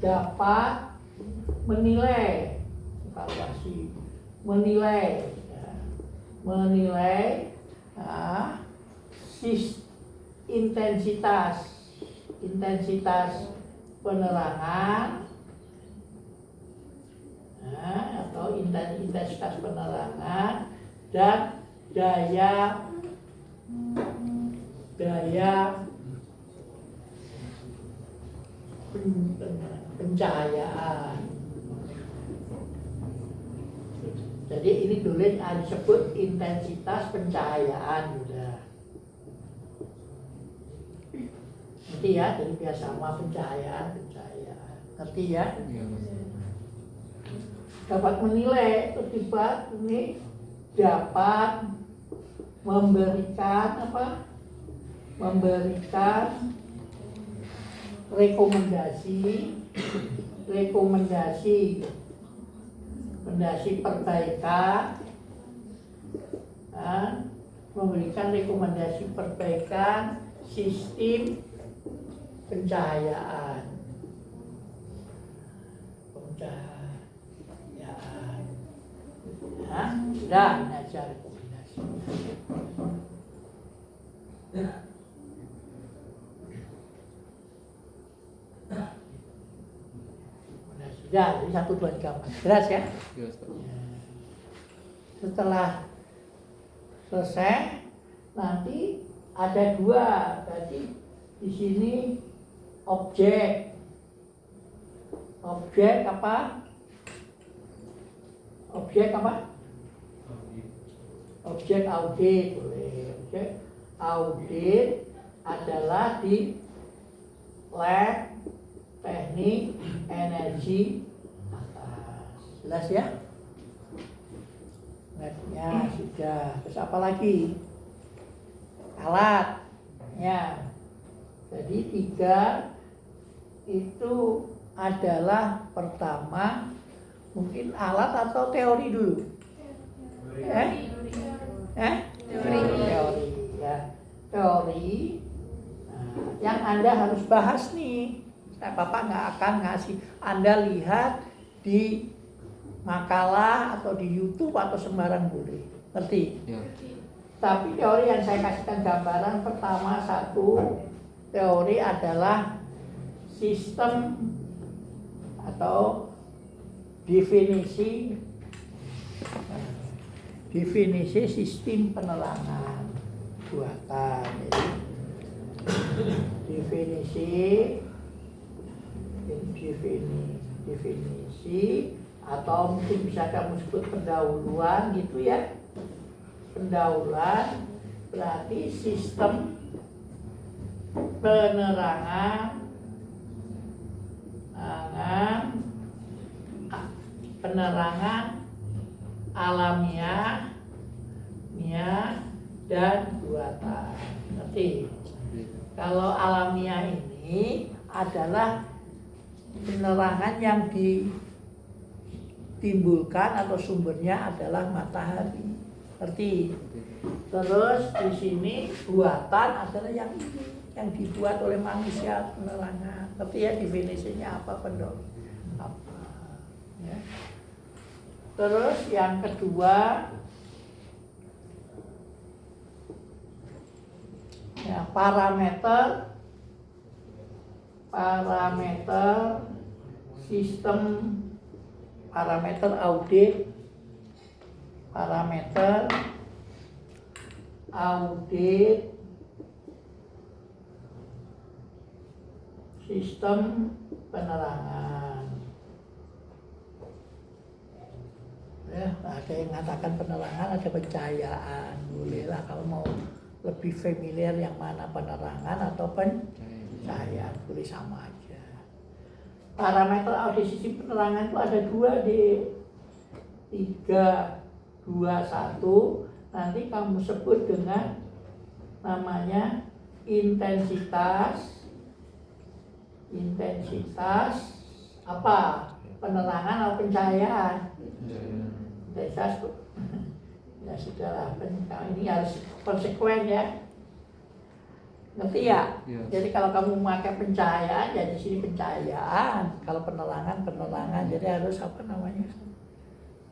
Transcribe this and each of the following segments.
dapat menilai, evaluasi, menilai intensitas penerangan atau intensitas penerangan dan daya pencahayaan. Jadi ini dulu disebut intensitas pencahayaan udah. Ngerti ya? Jadi biasa sama pencahayaan. Ngerti ya? Dapat menilai, terlibat ini dapat memberikan rekomendasi perbaikan, memberikan rekomendasi perbaikan sistem pencahayaan. Sudah ini aja rekomendasi. Sudah, jadi 1, 2, 3, 4. Jelas ya? Setelah selesai, nanti ada 2. Jadi di sini objek apa? Objek audit boleh. Objek audit adalah di lab teknik energi atas. Jelas ya? Labnya sudah. Terus apa lagi? Alatnya. Jadi 3 itu adalah pertama mungkin alat atau teori dulu. Teori ya. Teori. Yang Anda harus bahas nih. Bapak nggak akan ngasih Anda lihat di makalah atau di YouTube atau sembarang boleh. Ngerti? Ya. Tapi teori yang saya kasihkan gambaran pertama 1 teori adalah sistem atau definisi sistem penerangan buatan. Jadi, definisi atau mungkin bisa kamu sebut pendahuluan gitu ya. Pendahuluan berarti sistem penerangan alamiah dan buatan. Ngerti? Kalau alamiah ini adalah penerangan yang ditimbulkan atau sumbernya adalah matahari. Ngerti? Terus di sini buatan adalah yang ini, yang dibuat oleh manusia penerangan. Ngerti ya definisinya apa apa? Ya. Terus yang kedua ya, parameter sistem, parameter audit sistem penerangan. Ya, ada yang mengatakan penerangan, ada pencahayaan. Bolehlah kalau mau lebih familiar yang mana penerangan atau pencahayaan, boleh sama aja. Parameter audit sistem penerangan itu ada 2 di 3, 2, 1. Nanti kamu sebut dengan namanya intensitas apa? Penerangan atau pencahayaan? Intensitas. Ya sudahlah, ini harus konsekuen ya. Ngerti ya? Iya. Jadi kalau kamu memakai pencahayaan, ya di sini pencahayaan. Kalau penerangan, jadi harus apa namanya?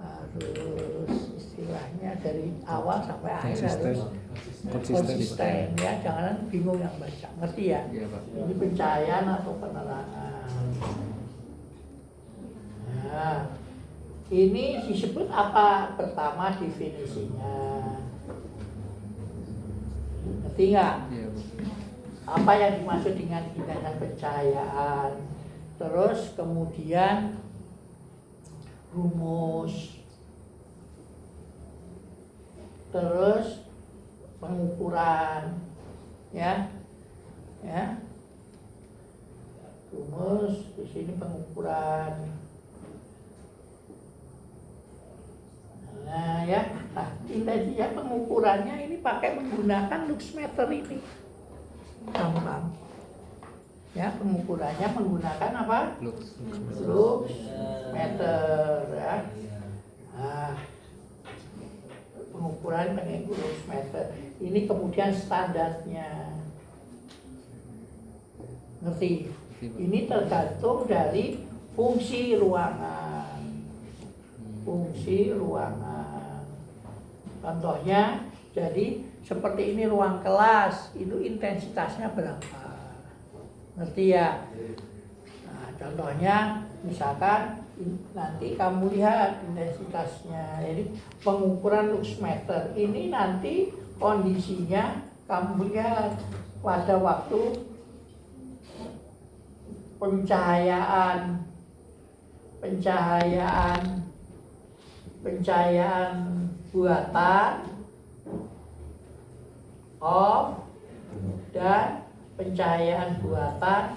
Harus istilahnya dari awal sampai akhir harus konsisten ya, jangan bingung yang baca. Ngerti ya? Iya, Pak. Ini pencahayaan atau penerangan. Nah, ini disebut apa? Pertama definisinya. Ngerti nggak? Iya, Pak. Apa yang dimaksud dengan indera pencahayaan? Terus kemudian rumus, terus pengukuran, ya, rumus di sini pengukuran. Nah ya, intensinya pengukurannya ini pakai menggunakan luxmeter ini, gampang. Ya, pengukurannya menggunakan apa? Luxmeter ya. Nah, pengukuran menggunakan luxmeter. Ini kemudian standarnya. Ngerti? Ini tergantung dari fungsi ruangan. Fungsi ruangan. Contohnya, jadi seperti ini ruang kelas, itu intensitasnya berapa? Ngerti ya? Nah, contohnya misalkan nanti kamu lihat intensitasnya. Jadi pengukuran luxmeter ini nanti kondisinya kamu lihat pada waktu pencahayaan buatan, off, dan pencahayaan buatan,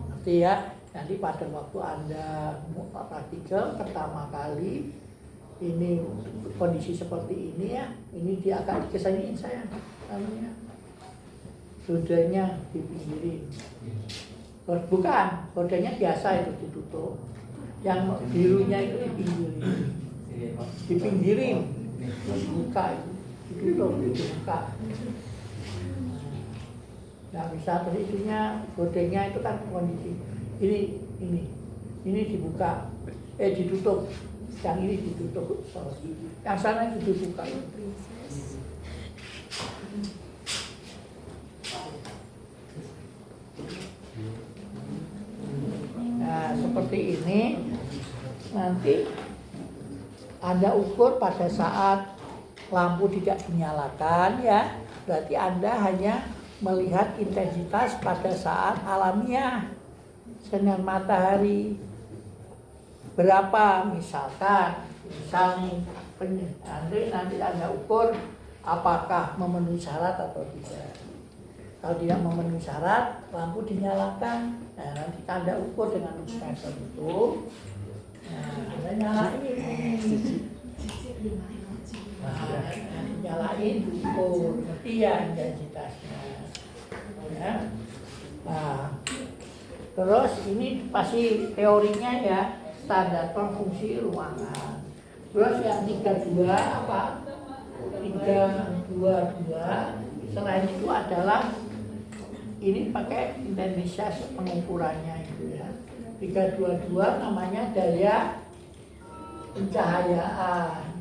ngerti ya? Nanti pada waktu Anda membuka partikel pertama kali, ini kondisi seperti ini ya, ini dia akan dikesanyin saya, namanya, rodanya dipinggirin. Bukan, rodanya biasa itu ditutup, yang birunya itu dipinggirin, terus buka itu, ditutup, dibuka. Nggak bisa, terus itunya godengnya itu kan kondisi ini dibuka, ditutup, yang ini ditutup, yang sana itu dibuka. Nah seperti ini nanti Anda ukur pada saat lampu tidak dinyalakan ya, berarti Anda hanya melihat intensitas pada saat alamiah sinar matahari berapa, misalnya nanti Anda ukur apakah memenuhi syarat atau tidak. Kalau tidak memenuhi syarat, lampu dinyalakan. Nah, nanti Anda ukur dengan luxmeter itu. Nah, Anda nyalain. Nah, nyalain, ukur, ngerti ya intensitasnya. Ya. Nah, terus ini pasti teorinya ya, standar fungsi ruangan. Terus yang 32 apa? 322. Selain itu adalah ini pakai intensitas pengukurannya itu ya. 322 namanya daya pencahayaan.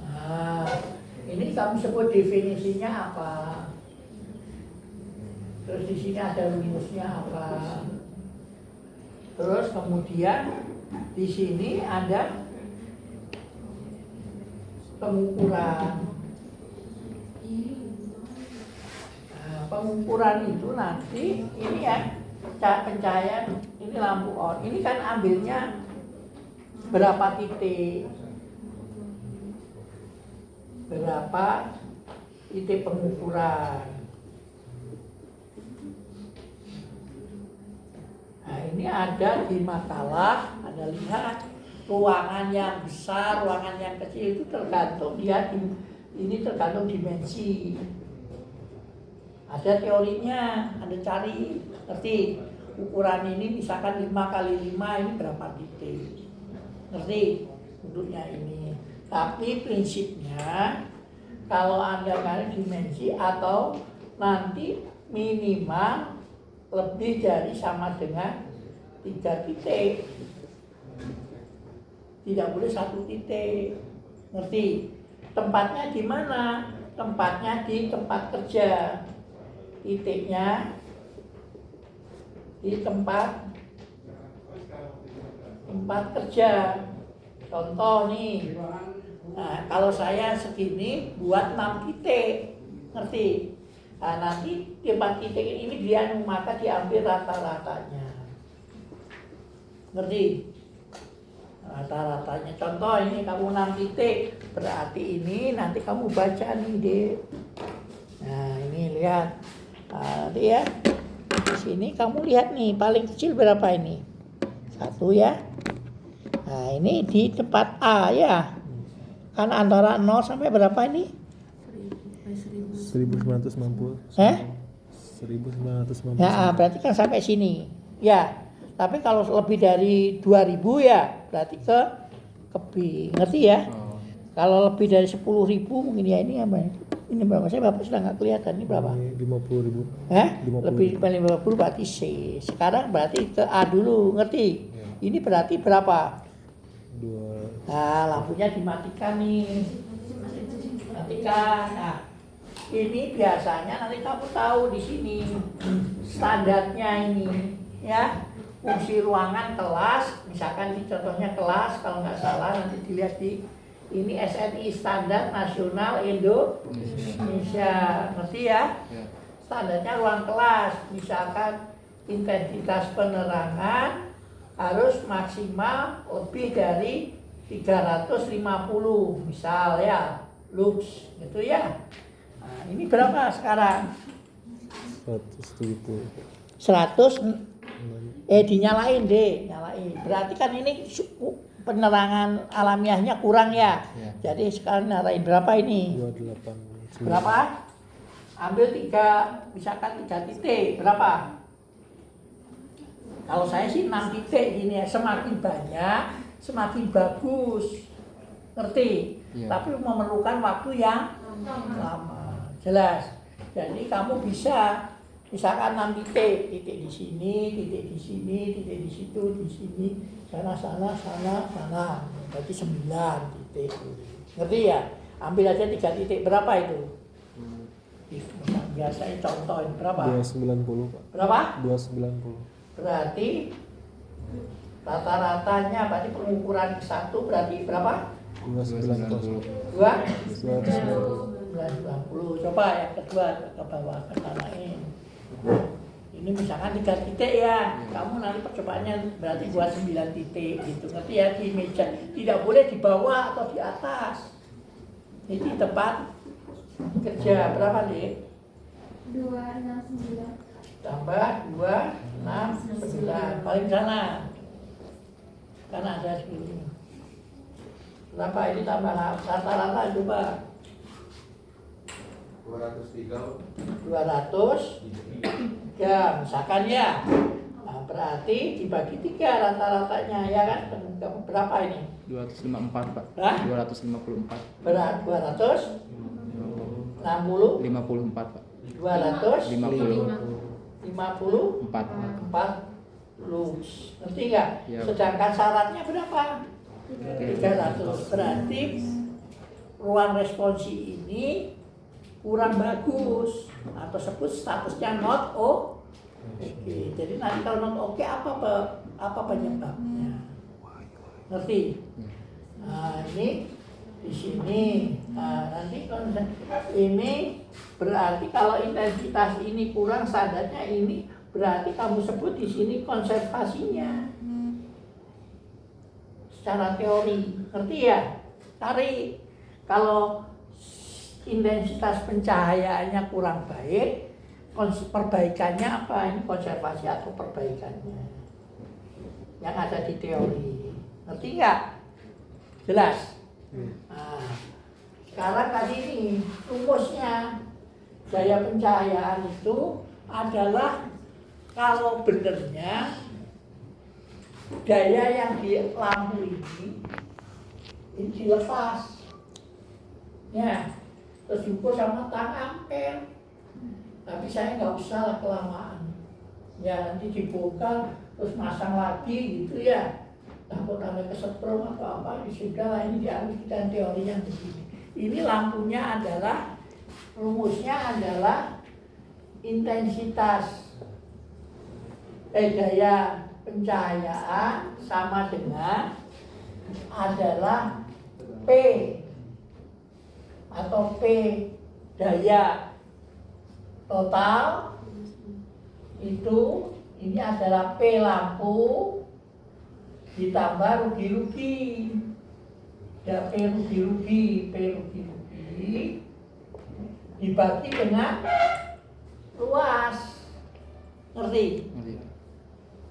Nah, ini kamu sebut definisinya apa? Terus di sini ada rumusnya apa? Terus kemudian di sini ada pengukuran. Nah, pengukuran itu nanti ini ya pencahayaan, ini lampu on. Ini kan ambilnya berapa titik? Berapa titik pengukuran? Nah, ini ada di makalah, Anda lihat ruangan yang besar, ruangan yang kecil itu tergantung ini tergantung dimensi. Ada teorinya, Anda cari, ngerti? Ukuran ini misalkan 5 kali 5 ini berapa titik? Ngerti? Bentuknya ini. Tapi prinsipnya kalau Anda cari dimensi atau nanti minimal lebih dari sama dengan 3 titik. Tidak boleh 1 titik. Ngerti? Tempatnya di mana? Tempatnya di tempat kerja. Titiknya di tempat kerja. Contoh nih. Nah, kalau saya segini buat 6 titik. Ngerti? Nah, nanti tempat titik ini dia maka diambil rata-ratanya. Ngerti? Rata-ratanya. Contoh ini kamu 6 titik. Berarti ini nanti kamu baca nih, Dek. Nah, ini lihat. Nah, nanti ya. Di sini kamu lihat nih, paling kecil berapa ini? 1 ya. Nah, ini di tempat A ya. Kan antara 0 sampai berapa ini? 1990. 1990. Ya, berarti kan sampai sini. Ya. Tapi kalau lebih dari 2000 ya, berarti ke B. Ngerti ya? Kalau lebih dari 10.000 mungkin ya ini apa? Ini berapa? Saya Bapak sudah nggak kelihatan. Ini berapa? 50.000. Lebih dari 50 berarti C. Sekarang berarti ke A dulu. Ngerti? Ya. Ini berarti berapa? 2. Nah, lampunya dimatikan nih. Matikan. Nah, ini biasanya nanti kamu tahu di sini standarnya ini, ya. Fungsi ruangan kelas, misalkan di contohnya kelas, kalau nggak salah nanti dilihat di ini SNI Standar Nasional Indonesia, ngerti ya? Standarnya ruang kelas, misalkan intensitas penerangan harus maksimal lebih dari 350 misal ya, lux gitu ya. Nah, ini berapa sekarang? 170. 100 dinyalain deh, nyalain. Berarti kan ini penerangan alamiahnya kurang ya. Jadi sekarang nyalain berapa ini? 28. Berapa? Ambil 3, misalkan 3 titik. Berapa? Kalau saya sih 6 titik gini ya. Semakin banyak, semakin bagus. Ngerti? Ya. Tapi memerlukan waktu yang lama. Jelas. Jadi kamu bisa misalkan 6 titik, titik di sini, titik di sini, titik di situ, di sini, sana, berarti 9 titik. Ngerti ya? Ambil aja 3 titik, berapa itu? Biasanya contohin, berapa? 290, Pak. Berapa? 290. Berarti rata-ratanya, berarti pengukuran 1 berarti berapa? 290. 290. Coba yang kedua ke bawah ke sana ini. Ini misalkan 3 titik ya, kamu nanti percobaannya berarti buat 9 titik gitu, ngerti ya, di meja. Tidak boleh di bawah atau di atas. Jadi tempat kerja berapa nih? 269 Tambah 269, paling sana. Kan ada segini. Berapa ini tambah rata-rata coba? 200 ya misalkan ya. Nah, berarti dibagi 3 rata-ratanya ya kan. Berapa ini? 254, Pak. Hah? 254. Berat 260 54, Pak. 254 lux. Ngerti nggak? Ya. Sedangkan syaratnya berapa? 300. Berarti ruang responsi ini kurang bagus atau sebut statusnya not oke. Jadi nanti kalau not oke apa penyebabnya? Ngerti? Nah, ini di sini. Nah, nanti ini berarti kalau intensitas ini kurang, standarnya ini berarti kamu sebut di sini konservasinya. Secara teori, ngerti ya? Cari kalau intensitas pencahayaannya kurang baik, perbaikannya apa? Ini konservasi atau perbaikannya yang ada di teori. Ngerti nggak? Jelas? Nah, sekarang tadi ini rumusnya gaya pencahayaan itu adalah kalau benernya daya yang di lampu ini dilepas. Ya, terus diukur sama tang ampere. Tapi saya nggak usah lah kelamaan. Ya nanti dibongkar terus masang lagi gitu ya. Takut ada kesetrum atau apa, sudah lah ini dialihkan teorinya begini. Ini lampunya adalah, rumusnya adalah intensitas daya pencahayaan sama dengan adalah P atau P daya total itu, ini adalah P lampu ditambah rugi-rugi. Ya, P rugi-rugi dibagi dengan luas. Ngerti? Ngerti.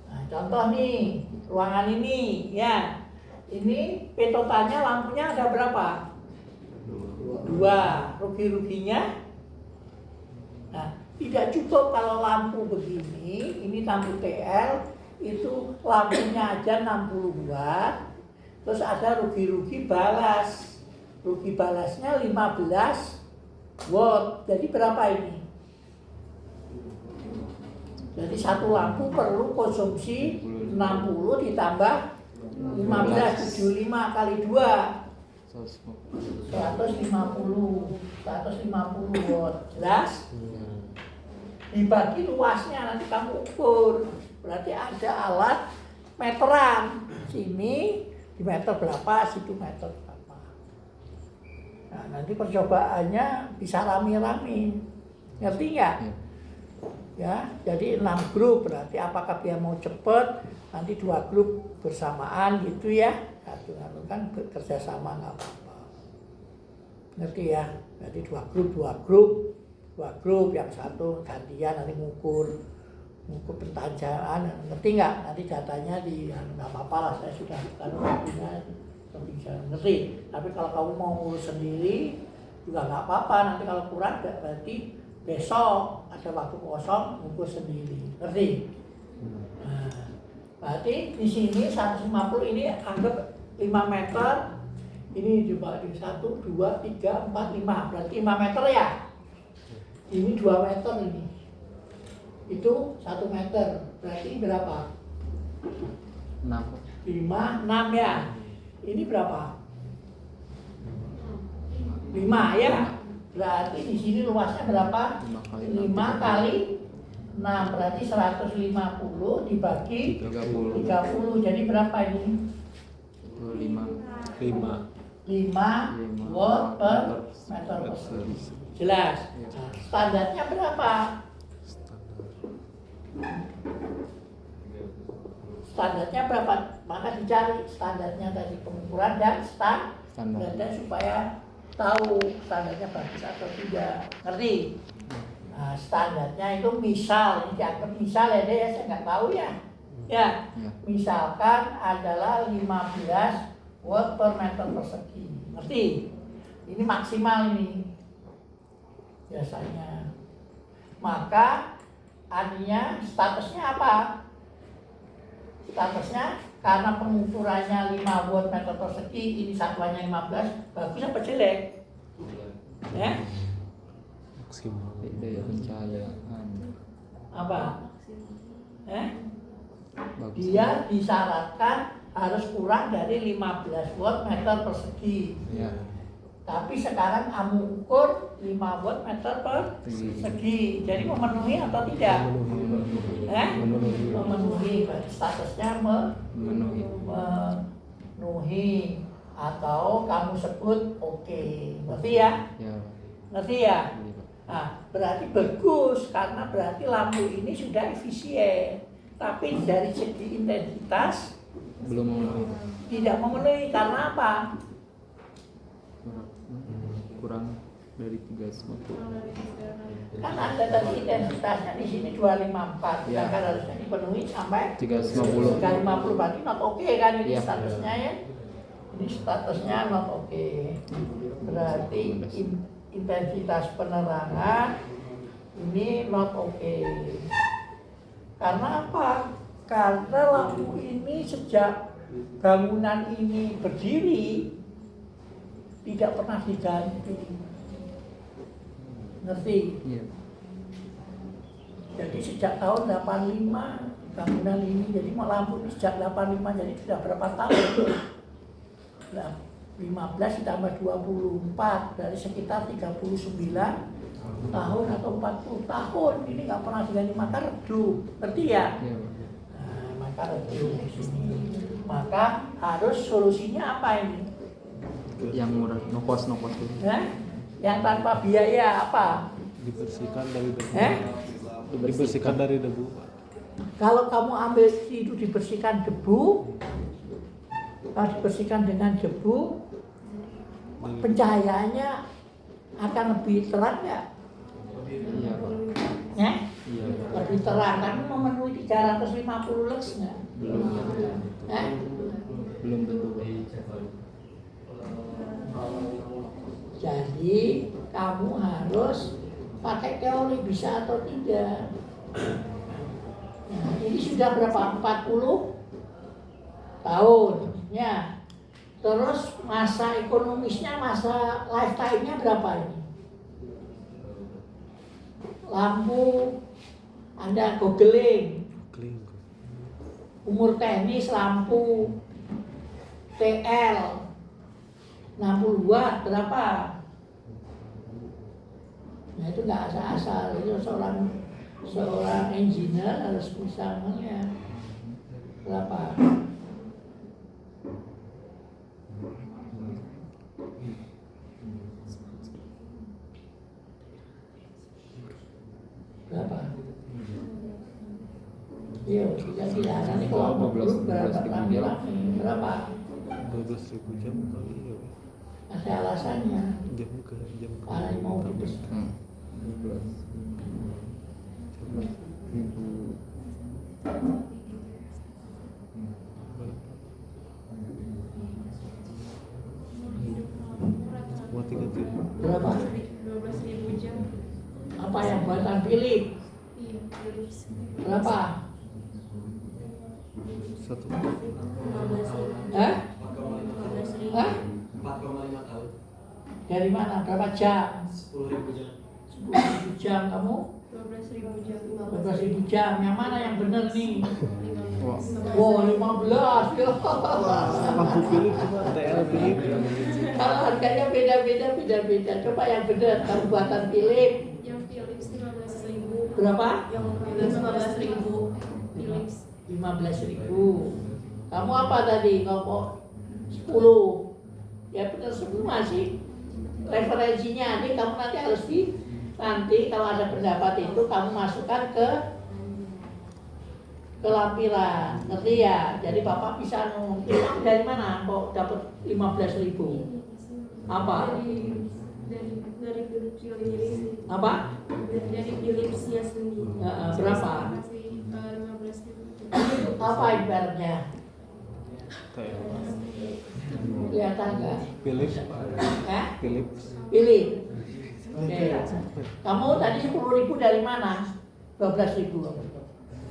Nah, contoh nih, ruangan ini ya. Ini P totalnya lampunya ada berapa? 2. Rugi-ruginya. Nah, tidak cukup kalau lampu begini, ini lampu TL, itu lampunya aja 60 watt, terus ada rugi-rugi balas. Rugi balasnya 15 watt. Jadi berapa ini? Jadi satu lampu perlu konsumsi 60 ditambah 15, 75 kali 2. 150 watt. Jelas? Dibagi luasnya nanti kamu ukur. Berarti ada alat meteran. Sini di meter berapa, situ meter berapa. Nah, nanti percobaannya bisa rame-rame. Ngerti nggak? Ya, jadi 6 grup, berarti apakah dia mau cepet, nanti 2 grup bersamaan gitu ya. Satu kan bekerja sama nggak apa-apa. Ngerti ya? Jadi 2 grup, yang satu gantian nanti ngukur pentanjakan, ngerti nggak? Nanti datanya di nggak apa-apa lah, saya sudah kalau bisa ngerti. Tapi kalau kamu mau ngurus sendiri juga nggak apa-apa. Nanti kalau kurang berarti besok ada waktu kosong ngukur sendiri, ngerti? Nah, berarti di sini 150 ini anggap 5 meter. Ini juga di 1, 2, 3, 4, 5. Berarti 5 meter ya. Ini 2 meter ini. Itu 1 meter. Berarti berapa? 6. 5, 6 ya. Ini berapa? 5 ya. Berarti di sini luasnya berapa? 5 kali 6. Berarti 150 dibagi 30. Jadi berapa ini? 5 watt per meter persegi. Jelas? Nah, standarnya berapa? Standarnya berapa? Maka dicari standarnya tadi, pengukuran dan standarnya supaya tahu standarnya bagus atau tidak. Ngerti? Nah, standarnya itu misal, ini dianggap misal ya deh, saya nggak tahu ya. Ya, misalkan adalah 15 watt per meter persegi. Ngerti? Ini maksimal ini biasanya. Maka artinya statusnya apa? Statusnya karena pengukurannya 5 watt meter persegi, ini satuannya 15, bagus apa jelek? Ya? Maksimal. Daya pencahayaan. Apa? Bagus. Dia disyaratkan harus kurang dari 15 watt meter persegi. Ya. Tapi sekarang kamu ukur 5 watt meter persegi. Jadi memenuhi atau tidak? Memenuhi. Berarti statusnya memenuhi atau kamu sebut oke. Ngerti ya? Ya. Ngerti ya? Nah, berarti bagus karena berarti lampu ini sudah efisien. Tapi dari segi intensitas Belum memenuhi. tidak memenuhi karena apa? Kurang dari 350. Kan ada tadi intensitasnya di sini 254, Ya. kan harusnya dipenuhi sampai 350. 350, berarti not oke kan ini Ya. statusnya ya. Ini statusnya not oke. Berarti intensitas penerangan ini not oke. Karena apa? Karena lampu ini sejak bangunan ini berdiri tidak pernah diganti. Ngerti? Iya. Jadi sejak tahun 85 bangunan ini, jadi lampu ini sejak 85, jadi sudah berapa tahun? Nah, 15 ditambah 24, dari sekitar 39 tahun atau 40 tahun. Ini nggak pernah diganti, maka redup. Ngerti ya? Iya. Nah, maka redup di sini. Maka harus solusinya apa ini? Yang murah, no cost itu. Nah, yang tanpa biaya apa? Dibersihkan dari debu. Dibersihkan. Dibersihkan dari debu. Kalau kamu ambil itu dibersihkan debu, kalau dibersihkan dengan debu, pencahayaannya akan lebih terang nggak? Iya, Pak. Ya? Iya. Lebih terang, tapi memenuhi 350 lux nggak? Belum. Eh? Belum tentu. Jadi kamu harus pakai teori bisa atau tidak. Nah, ini sudah berapa? 40 tahun ya. Terus masa ekonomisnya, masa lifetime-nya berapa ini? Lampu, Anda googling, Kling. umur teknis lampu TL 60 watt berapa? Nah itu nggak asal-asal, itu seorang engineer harus bisa ngomongnya berapa? Berapa? Iya, tidak nanti kalau mau dulu berapa rame-rame berapa? 12.000 jam kali ya. Ada alasannya. Jam ke jam ke. Karena mau putus. 12. Buat 3 jam. Berapa? 12.000 jam. Apa yang buatan Philip? Iya, Berapa? 1. 15.000. Hah? 15.000. Hah? 4,5 tahun. Dari mana? Berapa jam? 10.000 jam. 10.000 jam. Kamu? 12.000 jam. 12.000 jam. Yang mana yang benar nih? Wah. Wow, 15. Ya. Lampu Philip cuma TL Philip. Kalau harganya beda-beda. Coba yang benar. Kamu buatan Philip. Yang Philips 15.000. Berapa? Yang Philips 15.000. Philips. 15.000. Kamu apa tadi? Ngomong 10. Ya benar semua sih. Referensinya ini kamu nanti harus nanti kalau ada pendapat itu kamu masukkan ke lampiran, ngerti ya? Jadi Bapak bisa ngomong dari mana kok dapat 15.000? Apa? Dari Philips. Apa? Dari Philipsnya sendiri. Berapa? Kasih 15.000. Apa ibaratnya? TL. Kelihatan nggak? Philip. Pilih. Philip. Oke. Kamu tadi 10.000 dari mana? 12.000.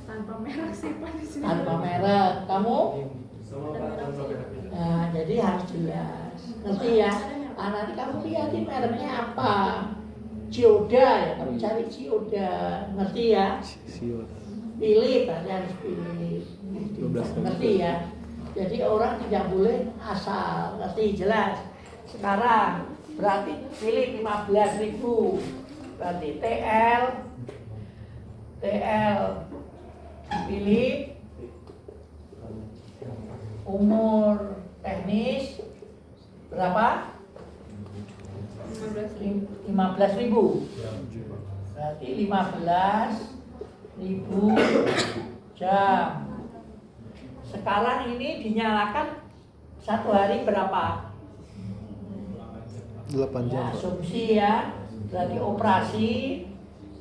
Tanpa merek sih Pak di sini. Tanpa merek. Kamu? Ada merek. Nah, jadi harus jelas. Ngerti ya? Ah, nanti kamu lihatin mereknya apa. Cioda ya, kamu cari Cioda. Ngerti ya? Siot. Pilih, berarti harus pilih. 12.000. Ngerti ya? Jadi orang tidak boleh asal. Ngerti? Jelas. Sekarang berarti pilih 15.000. Berarti TL pilih umur teknis berapa? 15.000. Berarti 15.000 jam. Sekarang ini dinyalakan satu hari berapa? 8 Ya, jam. Pak. asumsi ya. Berarti operasi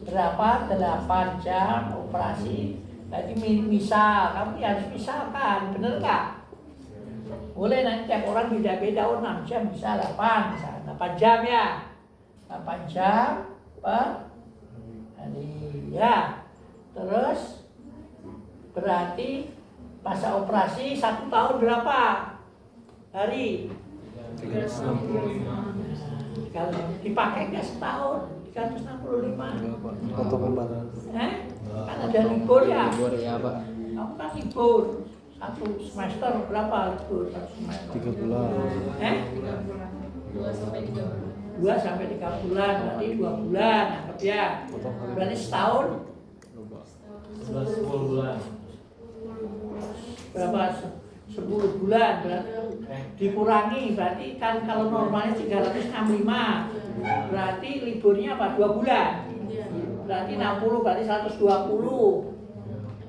berapa? 8 jam operasi. Berarti misal, kamu harus misalkan, bener nggak? Boleh nanti tiap orang beda-beda, 6 jam bisa 8, bisa 8 jam ya. 8 jam per hari ya. Terus berarti masa operasi 1 tahun berapa hari? 365. Kalau dipakai nggak setahun, 365. Enggak Pak, potongan barang. Kan ada libur ya. Libur ya Pak. Kamu kan libur. Satu semester berapa libur? Satu semester. 3 bulan. 3 bulan. 2 sampai 3 bulan. 2 sampai 3 bulan, berarti 2 bulan, anggap ya. Berarti setahun Lupa. 10 bulan. berapa? 10 bulan berarti dikurangi, berarti kan kalau normalnya 365, berarti liburnya apa? 2 bulan. Iya. Berarti 60, berarti 120.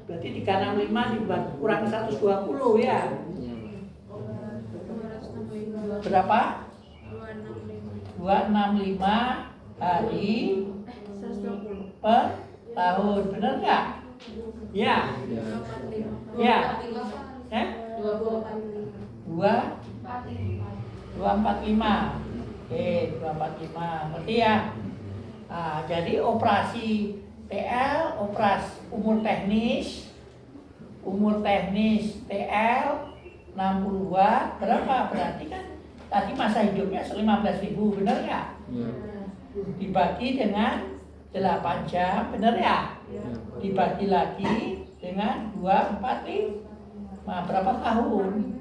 Berarti 365 dikurang 120 ya. Iya Pak. Berapa? 265. 265 hari 120. per tahun, benar nggak? Ya. Ya. Ya. 245. 245. Oke, 245. Ngerti ya? Nah, jadi operasi TL, operasi umur teknis TL 60-an, berapa? Berarti kan tadi masa hidupnya 15.000, benar nggak? Iya. Dibagi dengan 8 jam, benar ya? Dibagi lagi dengan 245. Berapa tahun?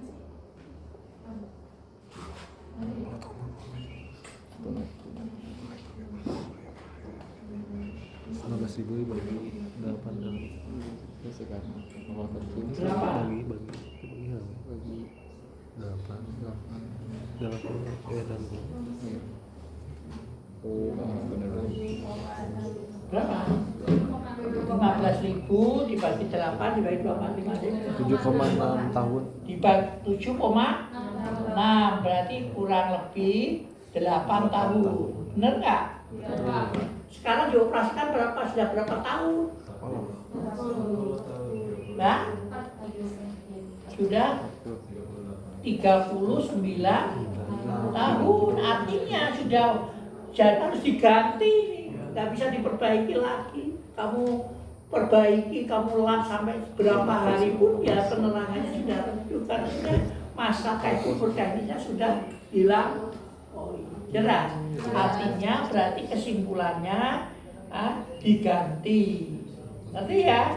Belas ribu dibagi 8 jam. Itu sekarang. Kalau kecil Berapa? Bagi bagi 8. 8. 60. Iya. Oh, benar. Berapa? 15.000 dibagi 8 dibagi 245. 7,6 tahun. Dibagi 7,6, berarti kurang lebih 8 tahun. Benar nggak? Sekarang dioperasikan berapa? Sudah berapa tahun? Nah, sudah 39 tahun. Artinya sudah jadi harus diganti, nggak bisa diperbaiki lagi. Kamu perbaiki, kamu lap sampai berapa hari pun ya penerangannya sudah redup karena sudah masa teknisnya sudah hilang. Oh, jelas. Artinya berarti kesimpulannya diganti. Ngerti ya?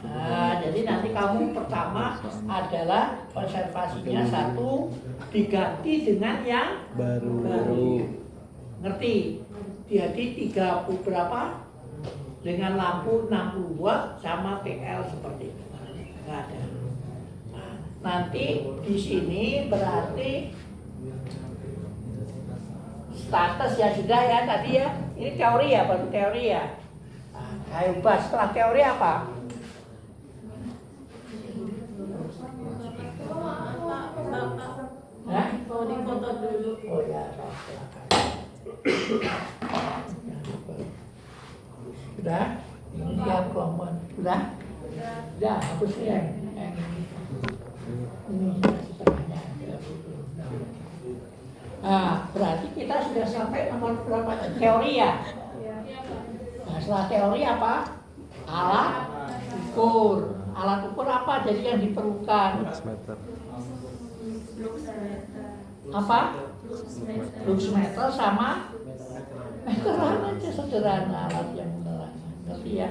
Nah, jadi nanti kamu pertama adalah konservasinya 1 diganti dengan yang baru. Ngerti? Jadi 30 berapa? Dengan lampu 60 watt sama TL seperti itu. Enggak ada. Nah, nanti di sini berarti status ya sudah ya tadi ya. Ini teori ya, baru teori ya. Nah, ayo bahas setelah teori apa? Hah? Mau difoto dulu. Oh ya, silakan. Sudah? Ini yang kelompok. Sudah? Sudah, hapusnya yang ini. Ini setengahnya. Nah, berarti kita sudah sampai nomor berapa? Teori ya? Nah, setelah teori apa? Alat ukur. Alat ukur apa? Jadi yang diperlukan Meter. apa? Luxmeter sama meteran aja sederhana, alat yang menerangan. Ngerti ya?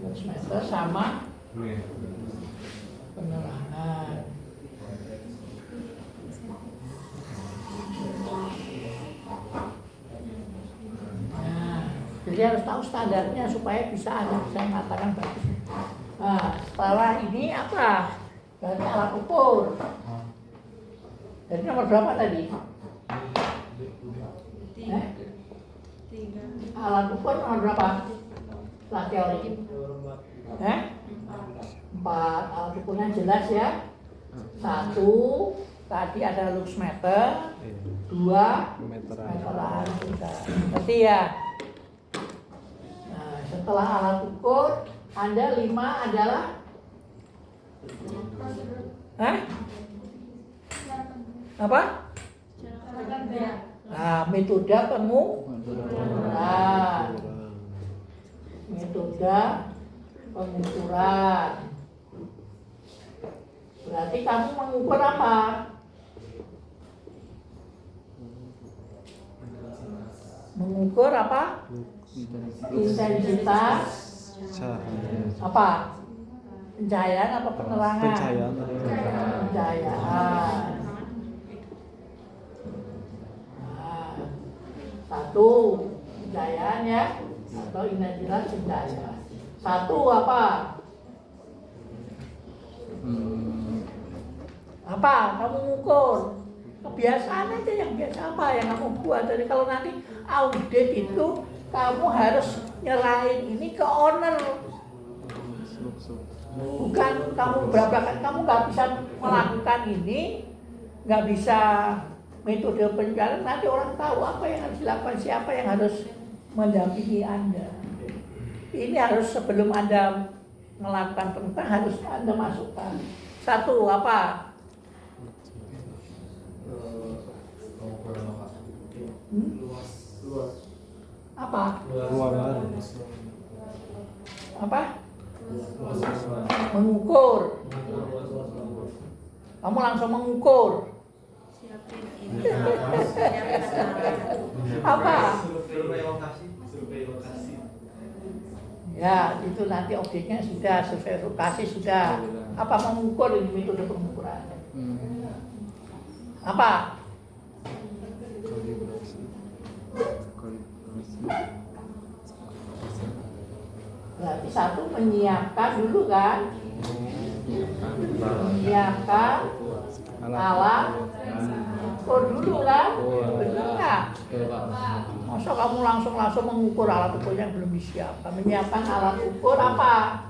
Luxmeter sama penerangan. Nah, jadi harus tahu standarnya supaya bisa mengatakan bagus. Nah, setelah ini apa? Berarti alat ukur. Jadi nomor berapa tadi? Alat ukur nomor berapa? Setelah teori. 4. Alat ukurnya jelas ya. 1 tadi ada luxmeter. 2 meteran. Ngerti ya? Nah, setelah alat ukur, Anda 5 adalah apa? Nah, metode pengukuran. Metode pengukuran. Berarti kamu mengukur apa? Mengukur apa? Intensitas Cahaya. apa? Pencahayaan apa penerangan? Pencahayaan. Pencahayaan. Nah, satu pencahayaan ya, atau intensitas pencahayaan. Satu apa? Apa? Kamu ngukur. Kebiasaan aja yang biasa apa yang kamu buat. Jadi kalau nanti audit itu kamu harus nyerahin ini ke owner. Bukan kamu berapa, kamu nggak bisa melakukan ini, nggak bisa metode penjualan, nanti orang tahu apa yang harus dilakukan, siapa yang harus mendampingi Anda. Ini harus sebelum Anda melakukan pengukuran harus Anda masukkan. Satu apa? Apa? Ruangan. Apa? Mengukur. Kamu langsung mengukur. Siapin ini. Siapin Apa? Survei lokasi. Ya, itu nanti objeknya sudah, survei lokasi sudah. Apa mengukur ini metode pengukuran? Apa? Berarti satu menyiapkan dulu kan? Menyiapkan alat ukur dulu kan? Benar nggak? Masa kamu langsung mengukur alat ukur yang belum disiapkan? Menyiapkan alat ukur apa?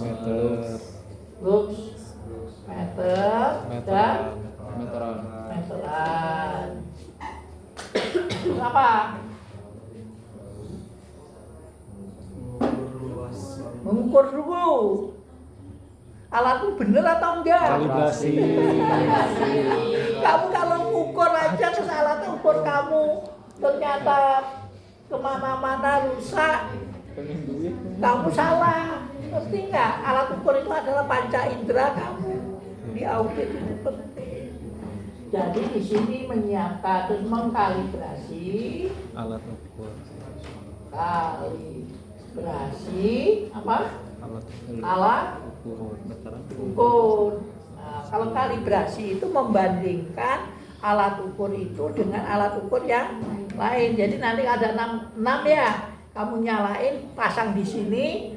Meter. Lux, meter, dan meteran. Apa? Mengukur dulu. Alatmu bener atau enggak? Kalibrasi. Kamu kalau mengukur aja terus alat ukur kamu ternyata kemana-mana rusak, kamu salah. Ngerti nggak? Alat ukur itu adalah panca indera kamu. Di audit itu penting. Jadi di sini menyiapkan terus mengkalibrasi Alat ukur. kalibrasi apa? Alat Alat ukur. ukur. Nah, kalau kalibrasi itu membandingkan alat ukur itu dengan alat ukur yang lain. Jadi nanti ada 6 ya. Kamu nyalain, pasang di sini.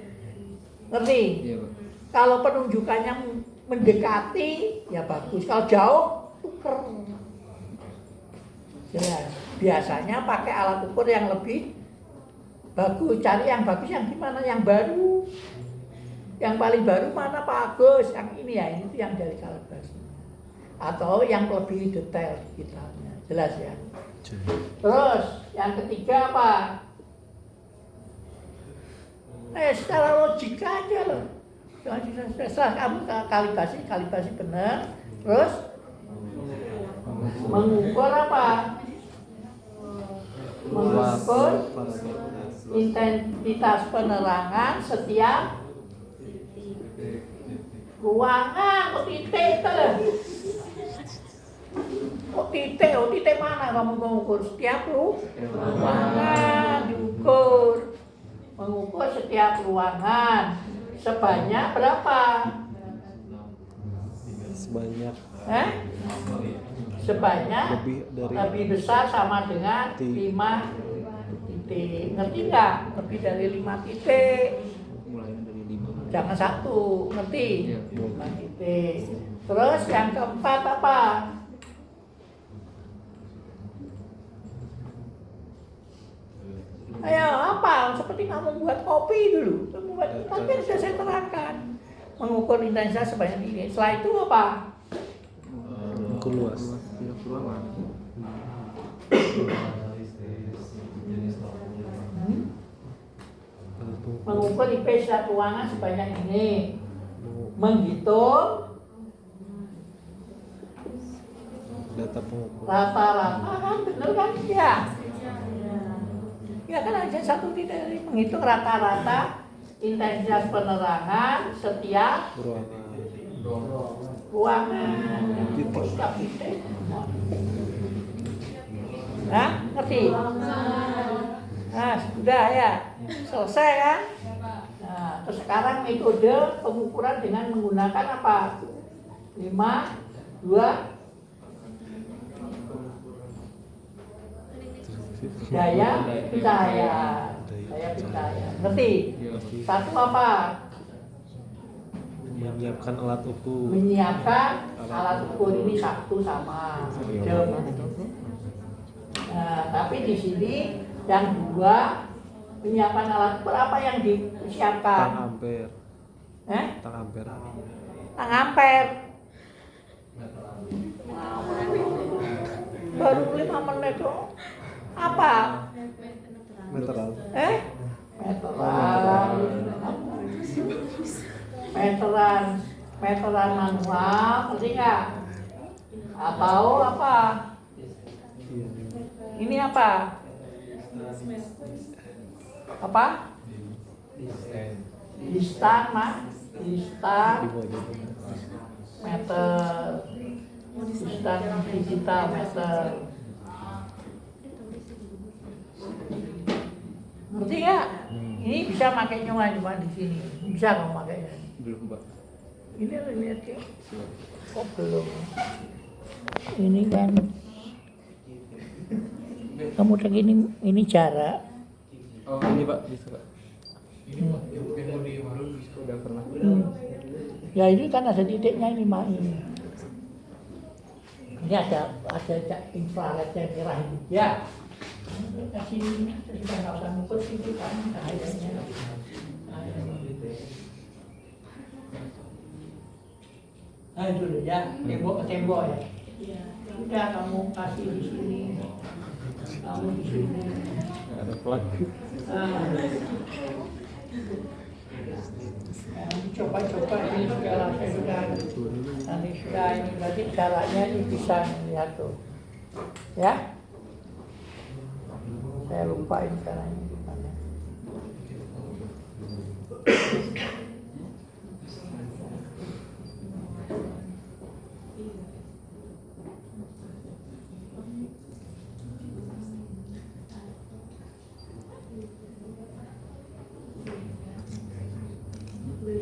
Ngerti? Iya, Pak. Kalau penunjukannya mendekati, ya bagus. Kalau jauh, tuker. Jelas. Biasanya pakai alat ukur yang lebih bagus. Cari yang bagus yang gimana? Yang baru. Yang paling baru mana Pak Agus? Yang ini ya, ini tuh yang dari kalibrasi. Atau yang lebih detail digitalnya. Jelas ya? Terus, yang ketiga apa? Secara logika aja loh. Setelah kamu kalibrasi benar. Terus mengukur apa? Mengukur intensitas penerangan setiap ruangan. Kok titik itu? Kok titik mana kamu mengukur? Setiap ruangan diukur. Mengukur setiap ruangan sebanyak berapa? Sebanyak lebih besar sama dengan 5 titik. Ngerti nggak? Lebih dari 5 titik. Mulainya dari 5. Jangan 1, ngerti? Iya. 5 titik. Terus yang keempat apa? Ayo apa? Seperti kamu buat kopi dulu. Tapi sudah saya terangkan. Mengukur intensitas sebanyak ini. Setelah itu apa? Ukur luas. Mengukur IP satu ruangan sebanyak ini. Menghitung Data pengukur. rata-rata kan bener kan? Ya. Ya kan ada satu titik menghitung rata-rata intensitas penerangan setiap ruangan. Setiap titik. Hah? Ngerti? Nah, sudah ya. Selesai kan? Nah, terus sekarang metode pengukuran dengan menggunakan apa? 5, 2, daya percaya. Daya percaya. Ngerti? Satu apa? Menyiapkan alat ukur. Menyiapkan alat ukur ini satu sama. Nah, tapi di sini yang dua menyiapkan alat ukur apa yang disiapkan? Tang ampere. Tang ampere. Tang ampere. Baru 5 menit kok. Apa? Meteran. Meteran manual, ngerti nggak? Atau apa? Ini apa? Apa? Distan, Mas. Distan meter. Distan digital meter. Ngerti nggak? Ini bisa pakai cuma di sini. Bisa kamu pakainya. Belum, Pak. Ini lihat ya. Kok belum? Ini kan. Kamu udah ini jarak. Oh, ini Pak, bisa Pak. Udah pernah. Ya ini kan ada titiknya ini mak ini. Ini ada infrared yang merah ini. Ya. Kasih ini sudah nggak usah ngukur sini kan cahayanya. Nah itu deh ya, tembok ke tembok ya. Udah kamu kasih di sini. Kamu di sini. Ada plug. Coba-coba ini segala saya sudah nanti sudah ini berarti caranya ini bisa lihat tuh. Ya. Saya lupa ini caranya gimana.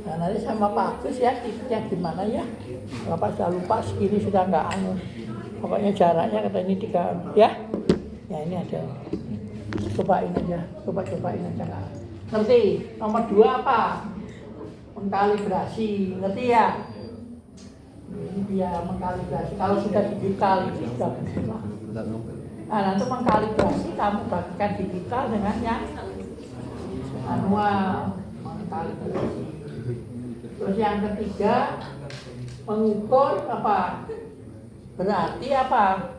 Nah, nanti sama Pak Agus ya, titiknya gimana ya. Bapak sudah lupa, segini sudah nggak anu. Pokoknya jaraknya kata ini 3, ya. Ya ini ada. Cobain aja. Ngerti? Nomor 2 apa? Mengkalibrasi. Ngerti ya? Ini dia mengkalibrasi. Kalau sudah digital itu sudah benar. Nah, nanti mengkalibrasi kamu bagikan digital dengan yang manual. Mengkalibrasi. Terus yang ketiga, mengukur apa? Berarti apa?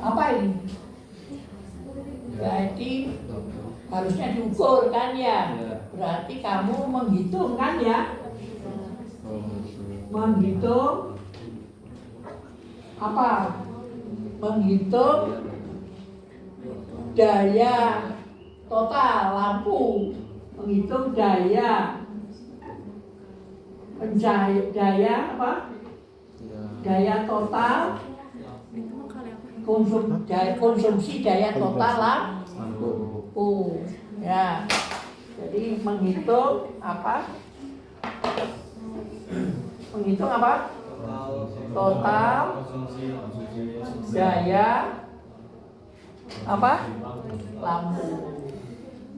Apa ini? Berarti harusnya diukur kan ya? Berarti kamu menghitung kan ya? Menghitung apa? Menghitung daya total lampu, menghitung daya daya apa? Daya total konsumsi daya total lampu. Ya. Jadi menghitung apa? Menghitung apa? Total daya apa? Lampu.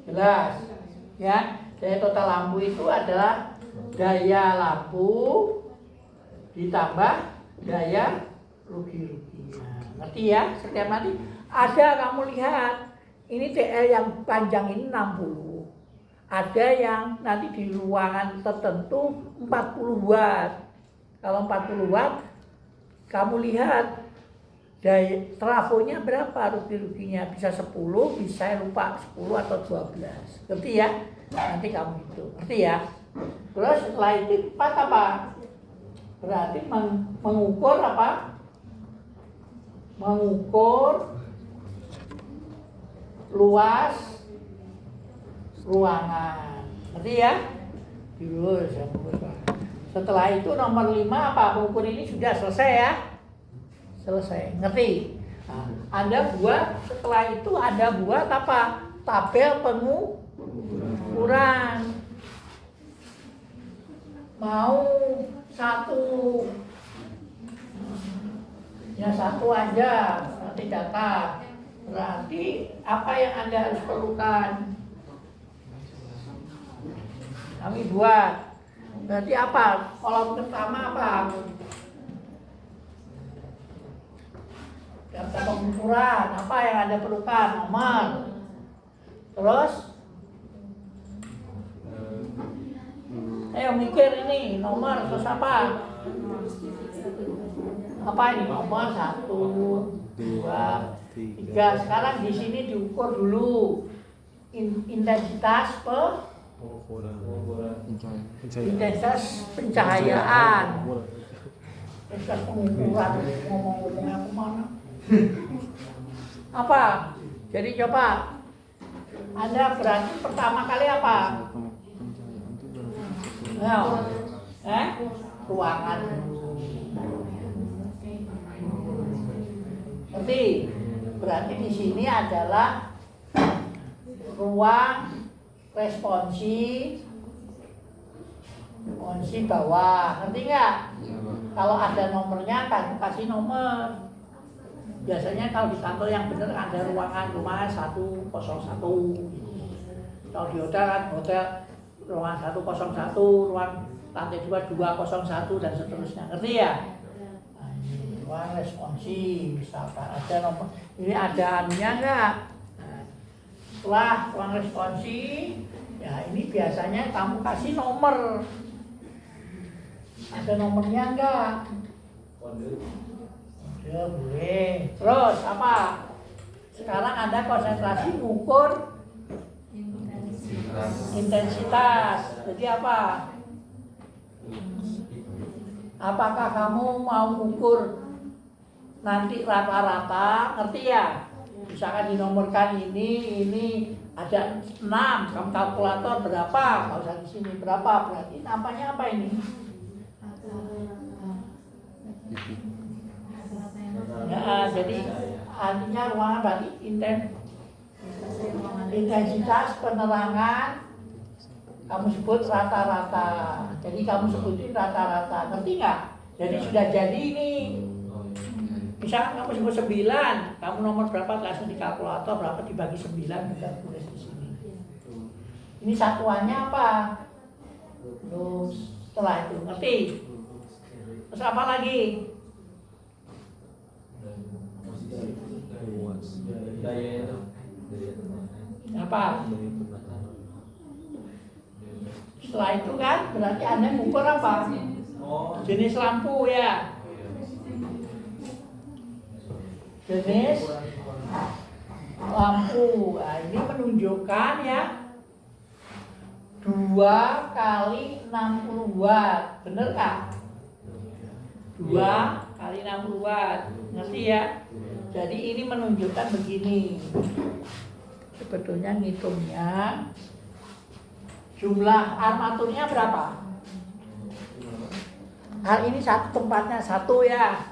Jelas. Ya. Daya total lampu itu adalah daya lampu ditambah daya rugi-ruginya. Ngerti ya? Setiap nanti ada kamu lihat ini TL yang panjang ini 60. Ada yang nanti di ruangan tertentu 40 watt. Kalau 40 watt kamu lihat daya trafonya berapa rugi-ruginya, bisa 10, bisa lupa 10 atau 12. Ngerti ya? Nanti kamu itu. Ngerti ya? Terus setelah itu 4 apa? Berarti mengukur apa? Mengukur luas ruangan. Ngerti ya? Terus Setelah itu nomor 5 apa? Ukur ini sudah selesai ya? Selesai, ngerti? Nah, Anda buat, setelah itu Anda buat apa? Tabel pengukuran. Mau satu, ya satu aja, nanti data. Berarti apa yang Anda harus perlukan? Kami buat. Berarti apa? Kolom pertama apa? Data pengukuran. Apa yang Anda perlukan? Nomor. Terus? Ayo mikir ini. Nomor terus apa? Apa ini? Nomor 1, 2, 3. Sekarang di sini diukur dulu intensitas intensitas pencahayaan. Intensitas pengukuran. Ngomong-ngomongnya kemana? Apa? Jadi coba Anda berarti pertama kali apa? Ruangan. Ngerti? Berarti di sini adalah ruang responsi bawah. Ngerti nggak? Kalau ada nomornya kan kasih nomor. Biasanya kalau di kantor yang benar ada ruangan 101. Kalau di hotel kan hotel ruangan 101, ruang lantai 2 201 dan seterusnya. Ngerti ya? Nah, ini ruang responsi misalkan ada nomor. Ini ada anunya enggak? Nah, setelah ruang responsi, ya ini biasanya kamu kasih nomor. Ada nomornya enggak? Ya boleh. Terus apa? Sekarang Anda konsentrasi mengukur intensitas. Jadi apa? Apakah kamu mau ukur nanti rata-rata? Ngerti ya? Misalkan dinomorkan ini ada 6. Kamu kalkulator berapa? Kalau usah di sini berapa? Berarti namanya apa ini? Ya, jadi artinya ruangan berarti intensitas penerangan kamu sebut rata-rata. Jadi kamu sebutin rata-rata. Ngerti nggak? Jadi sudah jadi ini. Misalkan kamu sebut 9, kamu nomor berapa langsung di kalkulator berapa dibagi 9 juga tulis di sini. Ini satuannya apa? Terus setelah itu ngerti? Terus apa lagi? Apa? Setelah itu kan berarti Anda mengukur apa? Jenis lampu ya. Jenis lampu. Nah, ini menunjukkan ya 2 kali 60 watt. Bener nggak? 2 kali 60 watt. Ngerti ya? Jadi ini menunjukkan begini. Sebetulnya ngitungnya jumlah armaturnya berapa? Hal ini satu tempatnya 1 ya.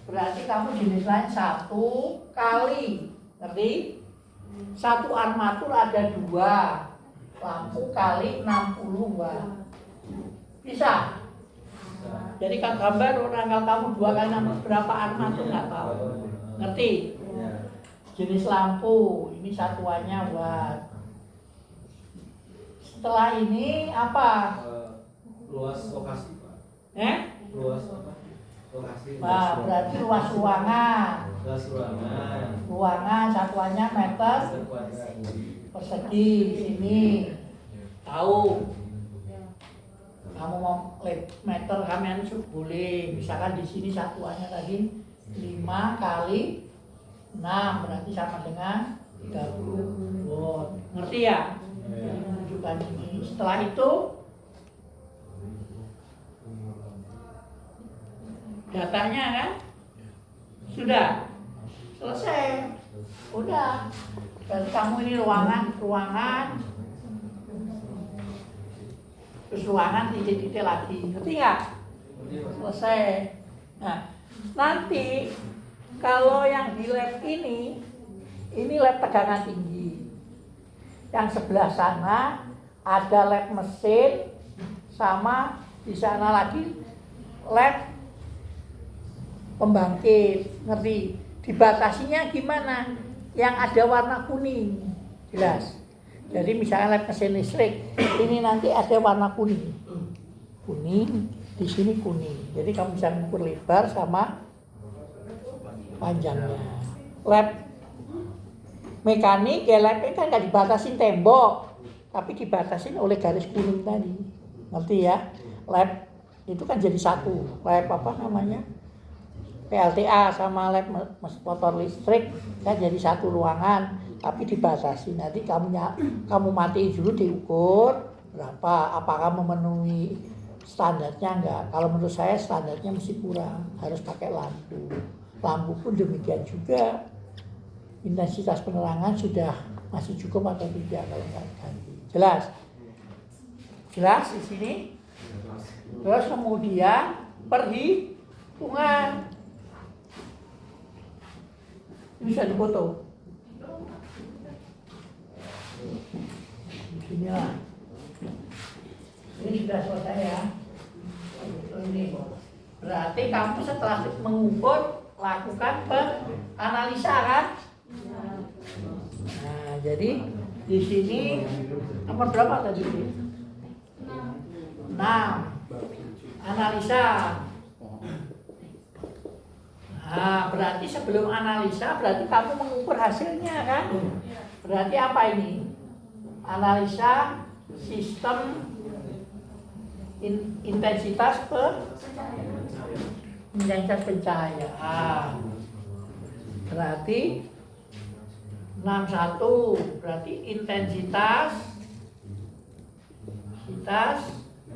Berarti kamu jenis lain 1 kali. Ngerti? 1 armatur ada 2 lampu kali 60 watt. Bisa? Jadi kan gambar orang kalau kamu 2 kali 60 berapa armatur nggak tahu. Ngerti? Jenis lampu ini satuannya watt. Setelah ini apa? Luas lokasi, Pak. Luas apa? Lokasi. Nah, berarti luas ruangan. Luas ruangan. Ruangan satuannya meter persegi di sini. Tahu? Kamu mau meter kalian boleh. Misalkan di sini satuannya tadi 5 kali 6 berarti sama dengan 30 watt. Ngerti ya? Jadi menunjukkan ini. Setelah itu datanya kan sudah selesai. Udah. Berarti kamu ini ruangan terus ruangan titik-titik lagi, ngerti nggak? Selesai. Nah, nanti kalau yang di lab ini lab tegangan tinggi. Yang sebelah sana ada lab mesin, sama di sana lagi lab pembangkit, ngerti? Dibatasinya gimana? Yang ada warna kuning, jelas. Jadi misalnya lab mesin listrik, ini nanti ada warna kuning, di sini kuning. Jadi kamu bisa mengukur lebar sama panjangnya. Lab mekanik ya labnya kan nggak dibatasin tembok, tapi dibatasin oleh garis kuning tadi, ngerti ya? Lab itu kan jadi satu, lab apa namanya? PLTA sama lab motor listrik kan jadi satu ruangan, tapi dibatasi. Nanti kamu matiin dulu, diukur berapa, apakah memenuhi standarnya enggak. Kalau menurut saya standarnya mesti kurang, harus pakai lampu. Lampu pun demikian juga, intensitas penerangan sudah masih cukup atau tidak kalau enggak ganti. Jelas? Jelas di sini? Terus kemudian perhitungan. Ini bisa dipoto. Inilah. Ini sudah selesai ya. Ini. Berarti kamu setelah mengukur lakukan penganalisa kan? Nah, jadi di sini nomor berapa tadi? 6. Analisa. Nah, berarti sebelum analisa berarti kamu mengukur hasilnya kan? Berarti apa ini? Analisa sistem intensitas pencahayaan. Berarti 61 berarti intensitas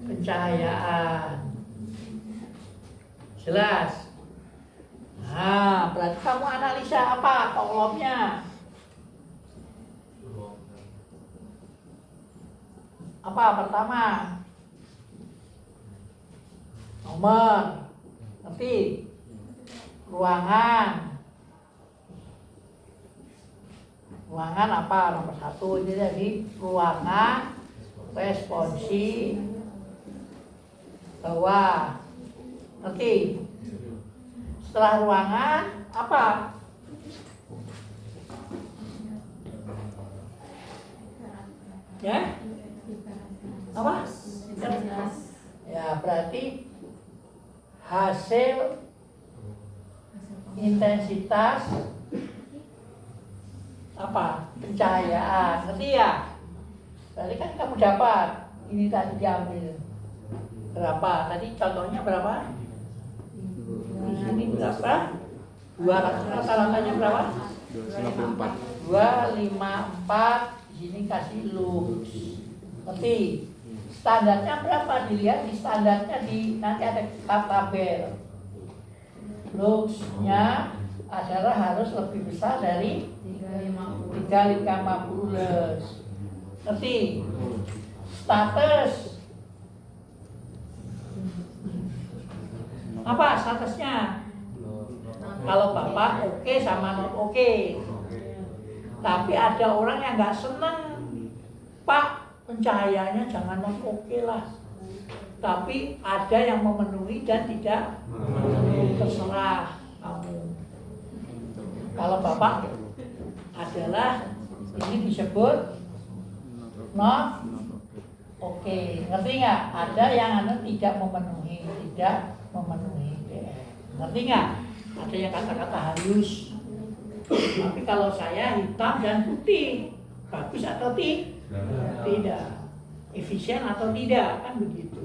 pencahayaan. Jelas? Nah, berarti kamu analisa apa kolomnya? Apa pertama? Nomor, ngerti? Ruangan apa? Nomor 1 ini jadi ruangan responsi bawah, ngerti? Setelah ruangan apa? Ya? Apa? Ya, berarti hasil intensitas apa? Pencahayaan, ngerti ya? Berarti kan kamu dapat ini tadi diambil berapa? Tadi contohnya berapa? Ini berapa? 200, rata-ratanya berapa? 254. 254. Di sini kasih lux. Ngerti? Standarnya berapa? Dilihat di standarnya, nanti ada tabel. Luxnya adalah harus lebih besar dari 350. Ngerti? Status apa statusnya? Kalau bapak oke sama non oke. Tapi ada orang yang nggak senang, Pak, pencahayaannya jangan non oke lah. Tapi ada yang memenuhi dan tidak memenuhi, terserah kamu. Kalau bapak adalah ini disebut non oke, ngerti nggak? Ada yang tidak memenuhi PR. Ngerti nggak? Ada yang kata-kata halus. Tapi kalau saya hitam dan putih, bagus atau tidak? Efisien atau tidak? Kan begitu.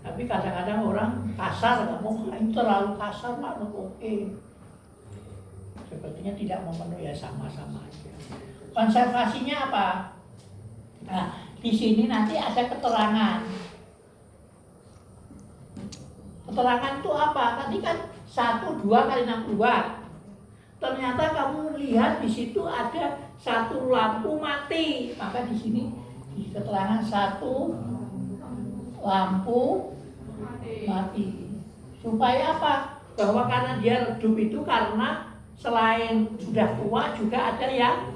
Tapi kadang-kadang orang kasar, nggak mau, ini terlalu kasar Pak, oke. Sepertinya tidak memenuhi, ya sama-sama aja. Konservasinya apa? Nah, di sini nanti ada keterangan. Keterangan itu apa? Tadi kan 1, 2 kali 62. Ternyata kamu lihat di situ ada satu lampu mati. Maka di sini di keterangan 1 lampu mati. Supaya apa? Bahwa karena dia redup itu karena selain sudah tua juga ada yang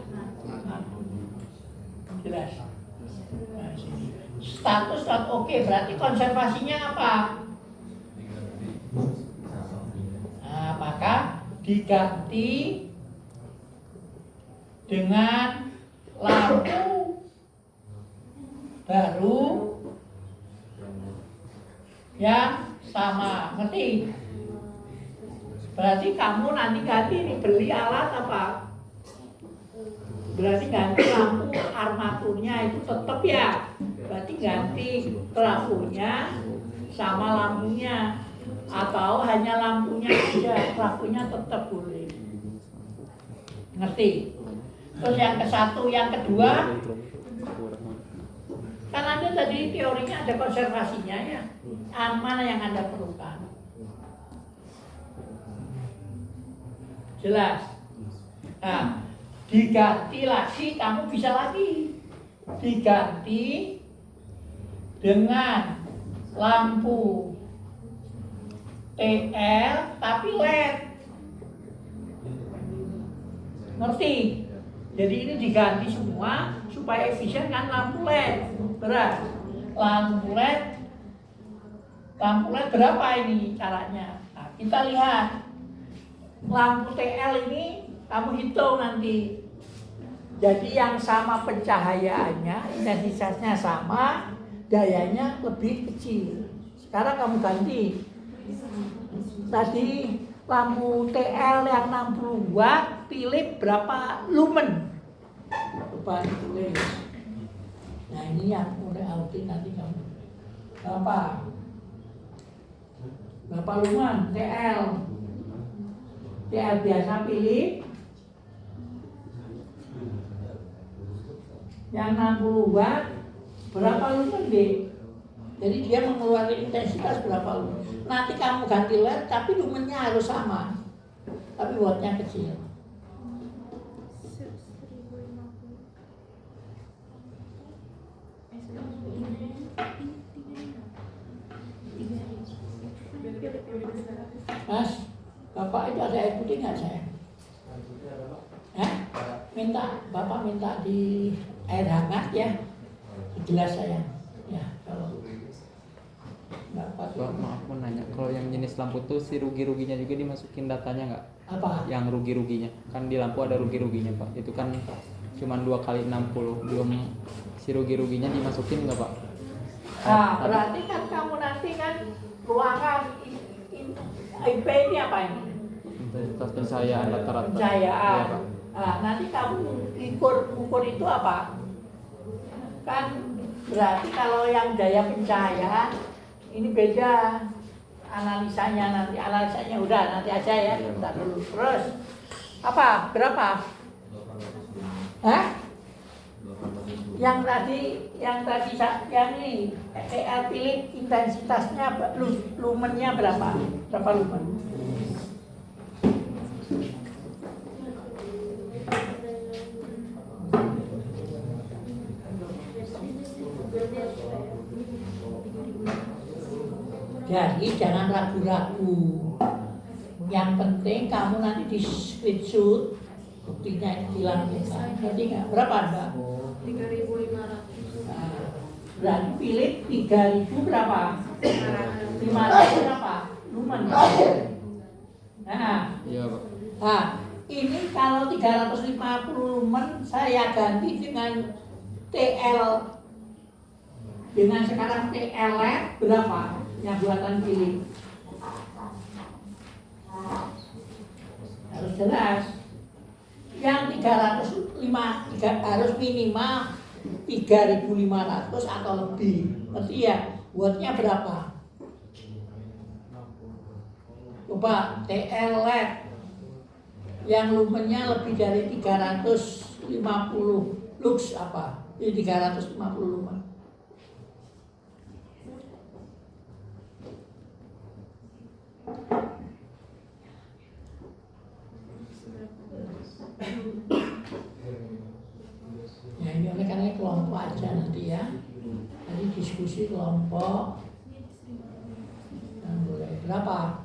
jelas. Nah, status oke, berarti konservasinya apa? Nah, maka diganti dengan lampu baru yang sama, ngerti? Berarti kamu nanti ganti nih, beli alat apa? Berarti ganti lampu armaturnya itu tetap ya. Berarti ganti trafonya sama lampunya, atau hanya lampunya aja, trafonya tetap boleh. Ngerti? Terus yang ke-1, yang kedua, kan Anda tadi teorinya ada konservasinya ya. Mana yang Anda perlukan? Jelas. Nah, diganti lagi, kamu bisa lagi diganti dengan lampu TL tapi LED. Ngerti? Jadi ini diganti semua supaya efisien kan, lampu LED. Berat. Lampu LED berapa ini caranya? Nah, kita lihat. Lampu TL ini kamu hitung nanti. Jadi yang sama pencahayaannya, intensitasnya sama, dayanya lebih kecil. Sekarang kamu ganti. Tadi lampu TL yang 60 watt, Philips berapa lumen? Coba ditulis. Nah ini yang mulai audit nanti kamu. Berapa lumen TL? TL biasa Philips yang 60 watt berapa lumen deh? Jadi dia mengeluarkan intensitas berapa lumen. Nanti kamu ganti LED tapi lumennya harus sama, tapi wattnya kecil. Mas, Bapak itu ada air putih nggak saya? Bapak minta di air hangat ya, jelas saya. Ya kalau Pak, maaf mau nanya, kalau yang jenis lampu tuh si rugi-ruginya juga dimasukin datanya nggak? apa? Yang rugi-ruginya, kan di lampu ada rugi-ruginya Pak, itu kan cuma 2 kali 60, belum si rugi-ruginya dimasukin nggak Pak? Nah, berarti kan kamu nanti kan ruangan IP ini apa ini? Intensitas pencahayaan rata-rata. Pencahayaan. Ya, Pak. Nah, nanti kamu ukur itu apa? Kan berarti kalau yang daya pencahayaan ini beda analisanya udah nanti aja ya, bentar dulu. Terus apa? Berapa? Hah? Yang tadi yang ini TL Philips intensitasnya lumennya berapa? Berapa lumen? Jadi jangan ragu-ragu. Yang penting kamu nanti di screenshot buktinya dilakukan. Ngerti nggak? Berapa Mbak? 3.500. Nah, berarti Philips 3.000 berapa? 500. 500 berapa? Lumen. Nah, Iya Pak. nah, ini kalau 350 lumen saya ganti dengan TL. Dengan sekarang TL LED berapa? Yang buatan Philips. Harus jelas. Yang 305 harus minimal 3.500 atau lebih. Ngerti ya? Wattnya berapa? Coba TL LED yang lumennya lebih dari 350 lux apa? Ini 350 lumen. Ya ini oleh karena kelompok aja nanti ya. Nanti diskusi. diskusi kelompok yang boleh berapa?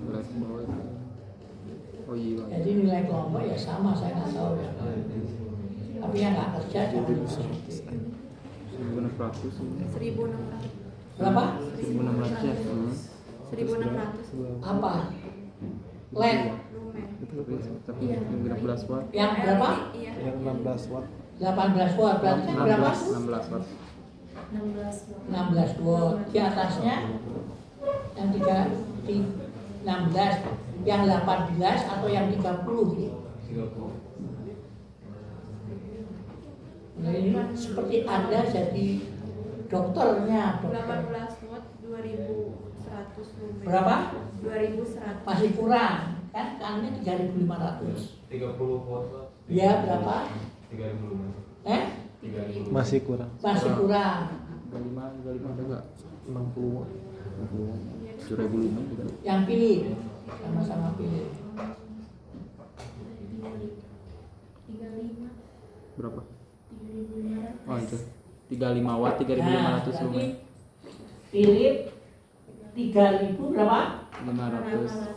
Belas bawah itu. Oh iya. Jadi nilai kelompok ya sama, saya nggak tahu ya. Tapi yang nggak kerja jangan masukin. 1.600. 1.600. Berapa? 1.600 ya. 1.600. Apa? LED Lumen. Tapi yang 16 watt. yang berapa? Iya. Yang 16 watt. 18 watt berarti kan berapa? 16 watt. 16 watt. Di atasnya yang 16, yang 18 atau yang 30? Nah, ini seperti Anda jadi dokternya, dokter. 18 watt 2.100 lumen. Berapa? 2.100. Masih kurang kan? Karena 3.500. 30 watt. Ya berapa? 3.000 lumen. 3.000. Masih kurang. Masih kurang. 25 ada enggak? 60 watt. 7.000 lumen juga. Yang pilih, sama-sama pilih. 35. Berapa? 3.500. Oh itu. 35 watt 3.500 berarti lumen. Philip 3.000 berapa? 500.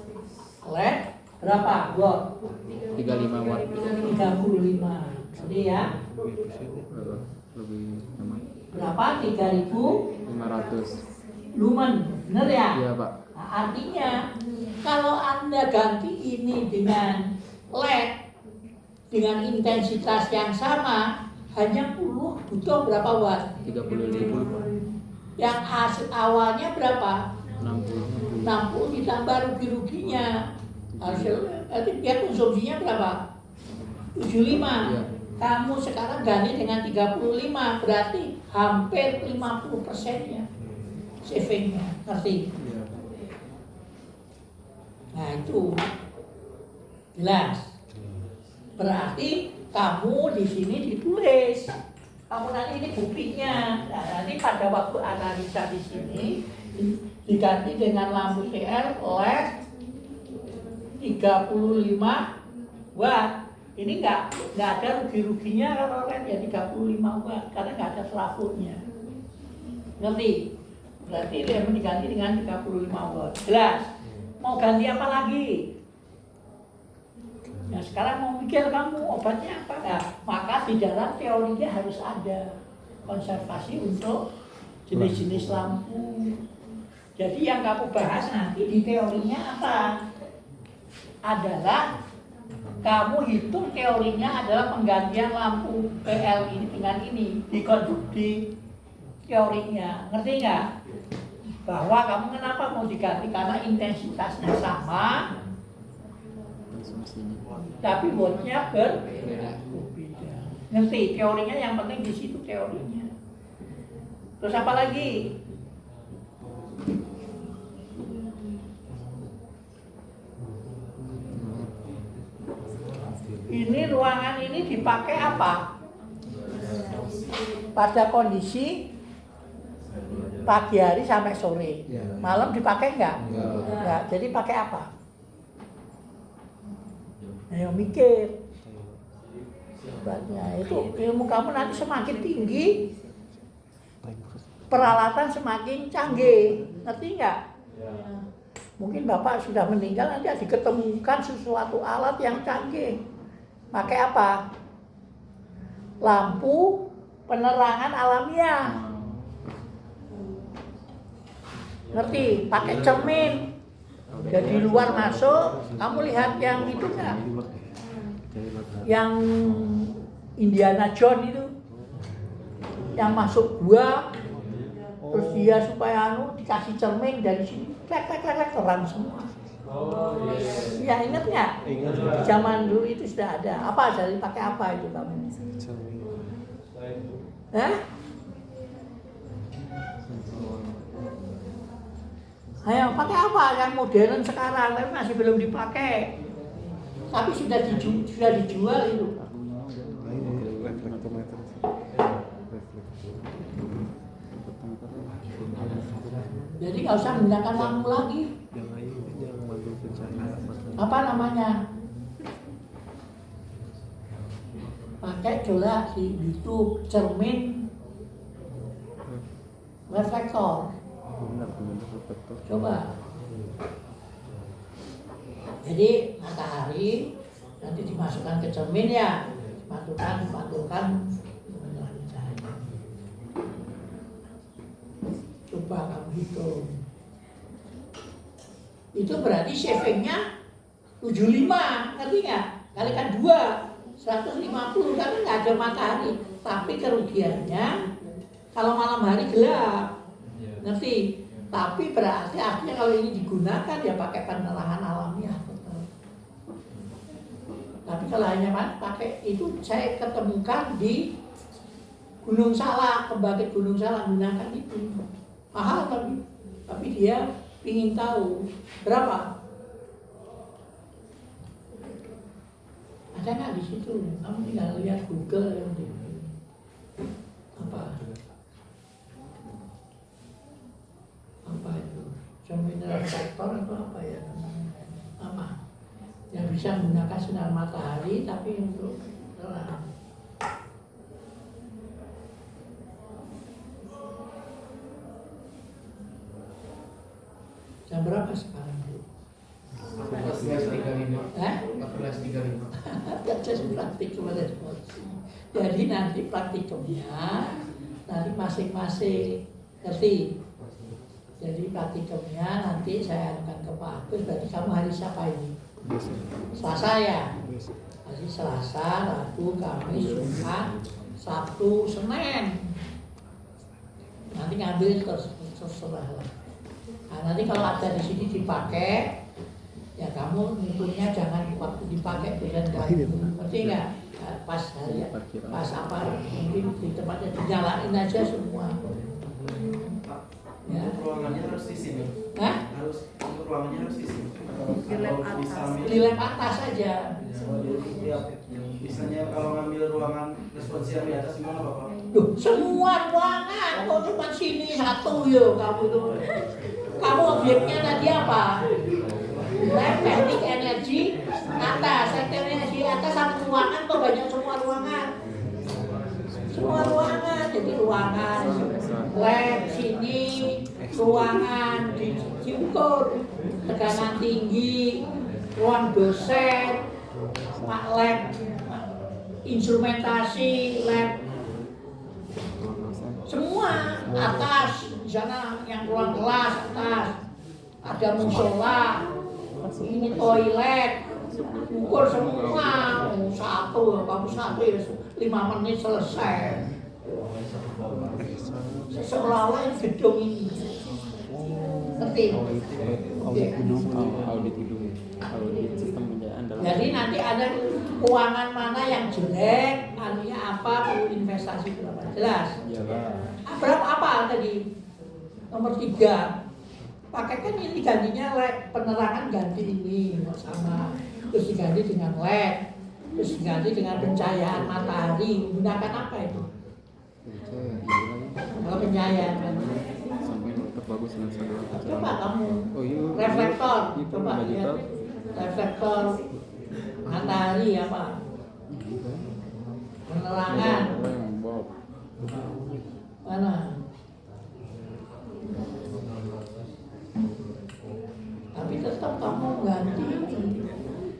LED berapa? Watt 35 watt. 35. Jadi ya Lebih hemat. berapa? 3.500 500. lumen, bener ya? Iya, Pak. Nah, artinya kalau Anda ganti ini dengan LED dengan intensitas yang sama, hanya butuh berapa watt? 30.000. Yang awalnya berapa? 60. 60 ditambah rugi-ruginya. Hasilnya, berarti dia konsumsinya berapa? 75. Iya. Kamu sekarang ganti dengan 35, berarti hampir 50%-nya savingnya, ngerti? Iya. Nah itu jelas. Berarti kamu di sini ditulis. Kamu nanti ini buktinya. Nah, nanti pada waktu analisa di sini diganti dengan lampu CR LED 35 watt. Ini nggak ada rugi-ruginya kalau LED ya 35 watt karena nggak ada trafo-nya. Ngerti? Berarti dia diganti dengan 35 watt. Jelas. Mau ganti apa lagi? Nah sekarang mau mikir kamu obatnya apa? Nah, maka di dalam teorinya harus ada konservasi untuk jenis-jenis lampu. Jadi yang kamu bahas nanti di teorinya apa? Adalah kamu hitung teorinya adalah penggantian lampu PL ini dengan ini di teorinya. Ngerti nggak? Bahwa kamu kenapa mau diganti karena intensitasnya sama, Konsumsinya. tapi wattnya berbeda. Beda. Ngerti? Teorinya yang penting di situ teorinya. Terus apa lagi? Ini ruangan ini dipakai apa? Pada kondisi pagi hari sampai sore. Malam dipakai enggak? Enggak. Jadi pakai apa? Ayo mikir. Sebabnya itu ilmu kamu nanti semakin tinggi, peralatan semakin canggih. Ngerti enggak? Mungkin Bapak sudah meninggal nanti diketemukan sesuatu alat yang canggih. Pakai apa? Lampu penerangan alamiah. Ngerti? Pakai cermin. Jadi luar masuk, kamu lihat yang itu enggak? Yang Indiana Jones itu. Yang masuk gua, terus dia supaya dikasih cermin dari sini, klek terang semua. Ya ingat nggak? Ingat. Di zaman dulu itu sudah ada. Apa jadi pakai apa itu kamu? Hah? Ayo pakai apa yang modern sekarang tapi masih belum dipakai. Tapi sudah dijual itu. Reflektometer. Jadi nggak usah menggunakan lampu lagi. Yang mantul pencahayaan. Apa namanya? Pakai coba di YouTube cermin reflektor. Benar, reflektor. Coba. Jadi matahari nanti dimasukkan ke cermin ya, dipantulkan menerangi cahaya. Coba kamu hitung. Itu berarti savingnya 75, ngerti nggak? Kalikan 2, 150, karena nggak ada matahari. Tapi kerugiannya kalau malam hari gelap, ngerti? Tapi berarti artinya kalau ini digunakan ya pakai penerangan alamiah. Tapi kalau hanya pakai itu, saya ketemukan di Gunung Salak, pembangkit Gunung Salak gunakan itu. Mahal tapi dia ingin tahu berapa. Ada nggak di situ? Kamu tinggal lihat Google yang di apa itu? Cermin reflektor atau apa ya? Apa? Yang bisa menggunakan sinar matahari tapi untuk terang. Jam berapa sekarang Bu? 14.35. Hah? 14.35. Praktikum ada jadi nanti praktikumnya nanti masing-masing ngerti. Jadi praktikumnya nanti saya akan ke Pak Agus. Berarti kamu hari siapa ini? Selasa ya? Hari Selasa, Rabu, Kamis, Jumat, Sabtu, Senin. Nanti ngambil terserah lah. Nah, nanti kalau ada di sini dipakai, ya kamu ngitungnya jangan waktu dipakai bulan kali. Ngerti nggak? Nah, pas hari, pas apa? Mungkin di tempatnya dinyalain aja semua. Ya. Ruangannya harus di sini. Hah? Ruangannya harus di sini. Di lab atas. Di lab atas aja. Misalnya kalau ngambil ruangan responsiam di atas gimana Bapak? Duh, semua ruangan, kok cuma sini satu yo kamu itu. Kamu objeknya tadi apa? Lab teknik energi atas, teknik energi atas satu ruangan kok banyak semua ruangan. Semua ruangan, jadi ruangan lab sini, ruangan diukur tekanan tinggi, ruang dosen, lab instrumentasi, lab semua atas di sana yang ruang kelas atas ada musola, ini toilet, ukur semua satu, kamu satu ya 5 menit selesai. Seolah-olah ini gedung ini, ngerti? Audit gedung. Audit gedung, audit sistem pembiayaan dalam. Jadi nanti ada keuangan mana yang jelek, artinya apa, perlu investasi berapa, jelas? Iyalah. Berapa apa tadi? Nomor 3, pakaikan ini gantinya LED, penerangan ganti ini sama, terus diganti dengan LED, terus diganti dengan pencahayaan matahari. Menggunakan apa itu? Kalau pencahayaan Sampai terbagus dengan segala coba kamu Oh iya. reflektor, Itu coba bagi lihat reflektor matahari apa? Penerangan mana? Tapi tetap kamu ganti,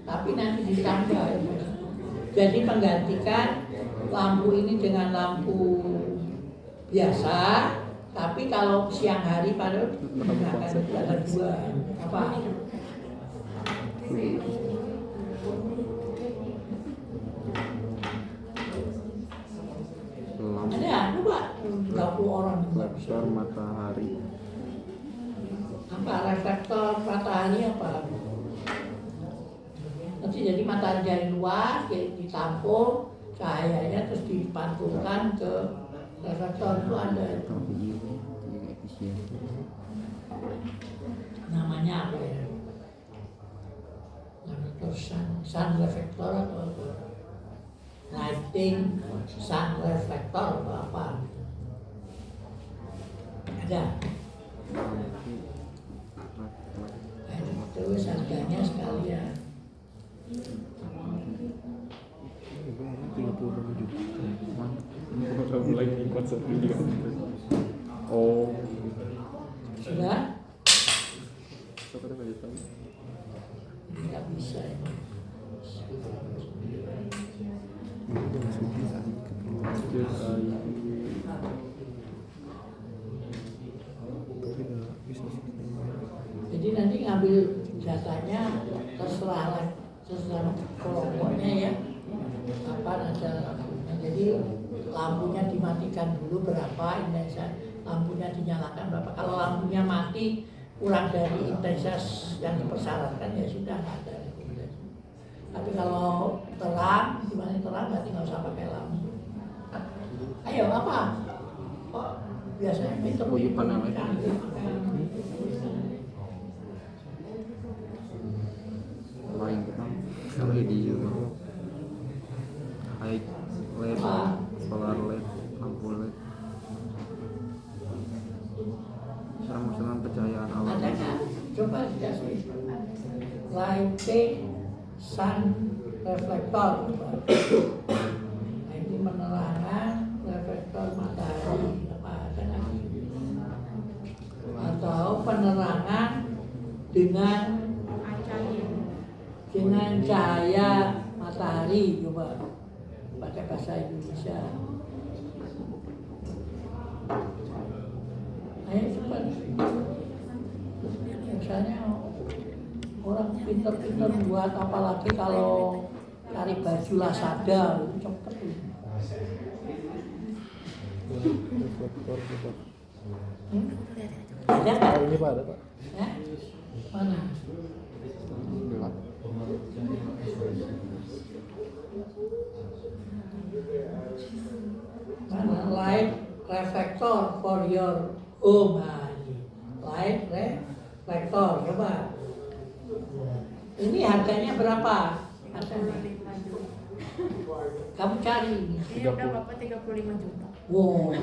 tapi nanti ditambah. Jadi menggantikan lampu ini dengan lampu biasa, tapi kalau siang hari pada menggunakan ada 2 apa? Ada, coba 30 orang Reflektor matahari. apa reflektor matahari apa? Nanti jadi matahari dari luar ditampung cahayanya terus dipantulkan ke reflektor itu ada itu. Namanya apa ya? Reflektor sun reflektor atau apa? Lighting sun reflektor atau apa? Ada. Terus harganya sekalian. 30 juta. ketemu lagi konsep video. Oh, Sudah? siapa tuh nggak tahu? Nggak bisa ini. Jadi nanti ngambil datanya terserah kelompoknya ya. Kapan ada lampunya. Jadi lampunya dimatikan dulu berapa intensitas, lampunya dinyalakan berapa. Kalau lampunya mati kurang dari intensitas yang dipersyaratkan ya sudah nggak ada rekomendasi. Tapi kalau terang, gimana terang berarti nggak usah pakai lampu. Ayo apa? Kok biasanya pinter Oh, iya, panel. Lain kita LED juga. High LED, solar LED, lampu LED. Sekarang pencahayaan alam. Ada nggak? Coba dikasih lighting sun reflector. Nah, ini penerangan reflektor matahari. Apa ada nggak? Atau penerangan dengan cahaya matahari, coba pakai bahasa Indonesia. Ayo cepat. Misalnya orang pinter-pinter buat apalagi kalau cari baju Lazada cepet. Reflektor kita. Ada nggak? Oh, ini Pak, ada Pak. Ya? Mana? Gelap. Mana light reflector for your home. Nah, ini. Light reflector, coba. Ini harganya berapa? Harganya. Kamu cari ini. Ini udah Bapak 35 juta. Wow.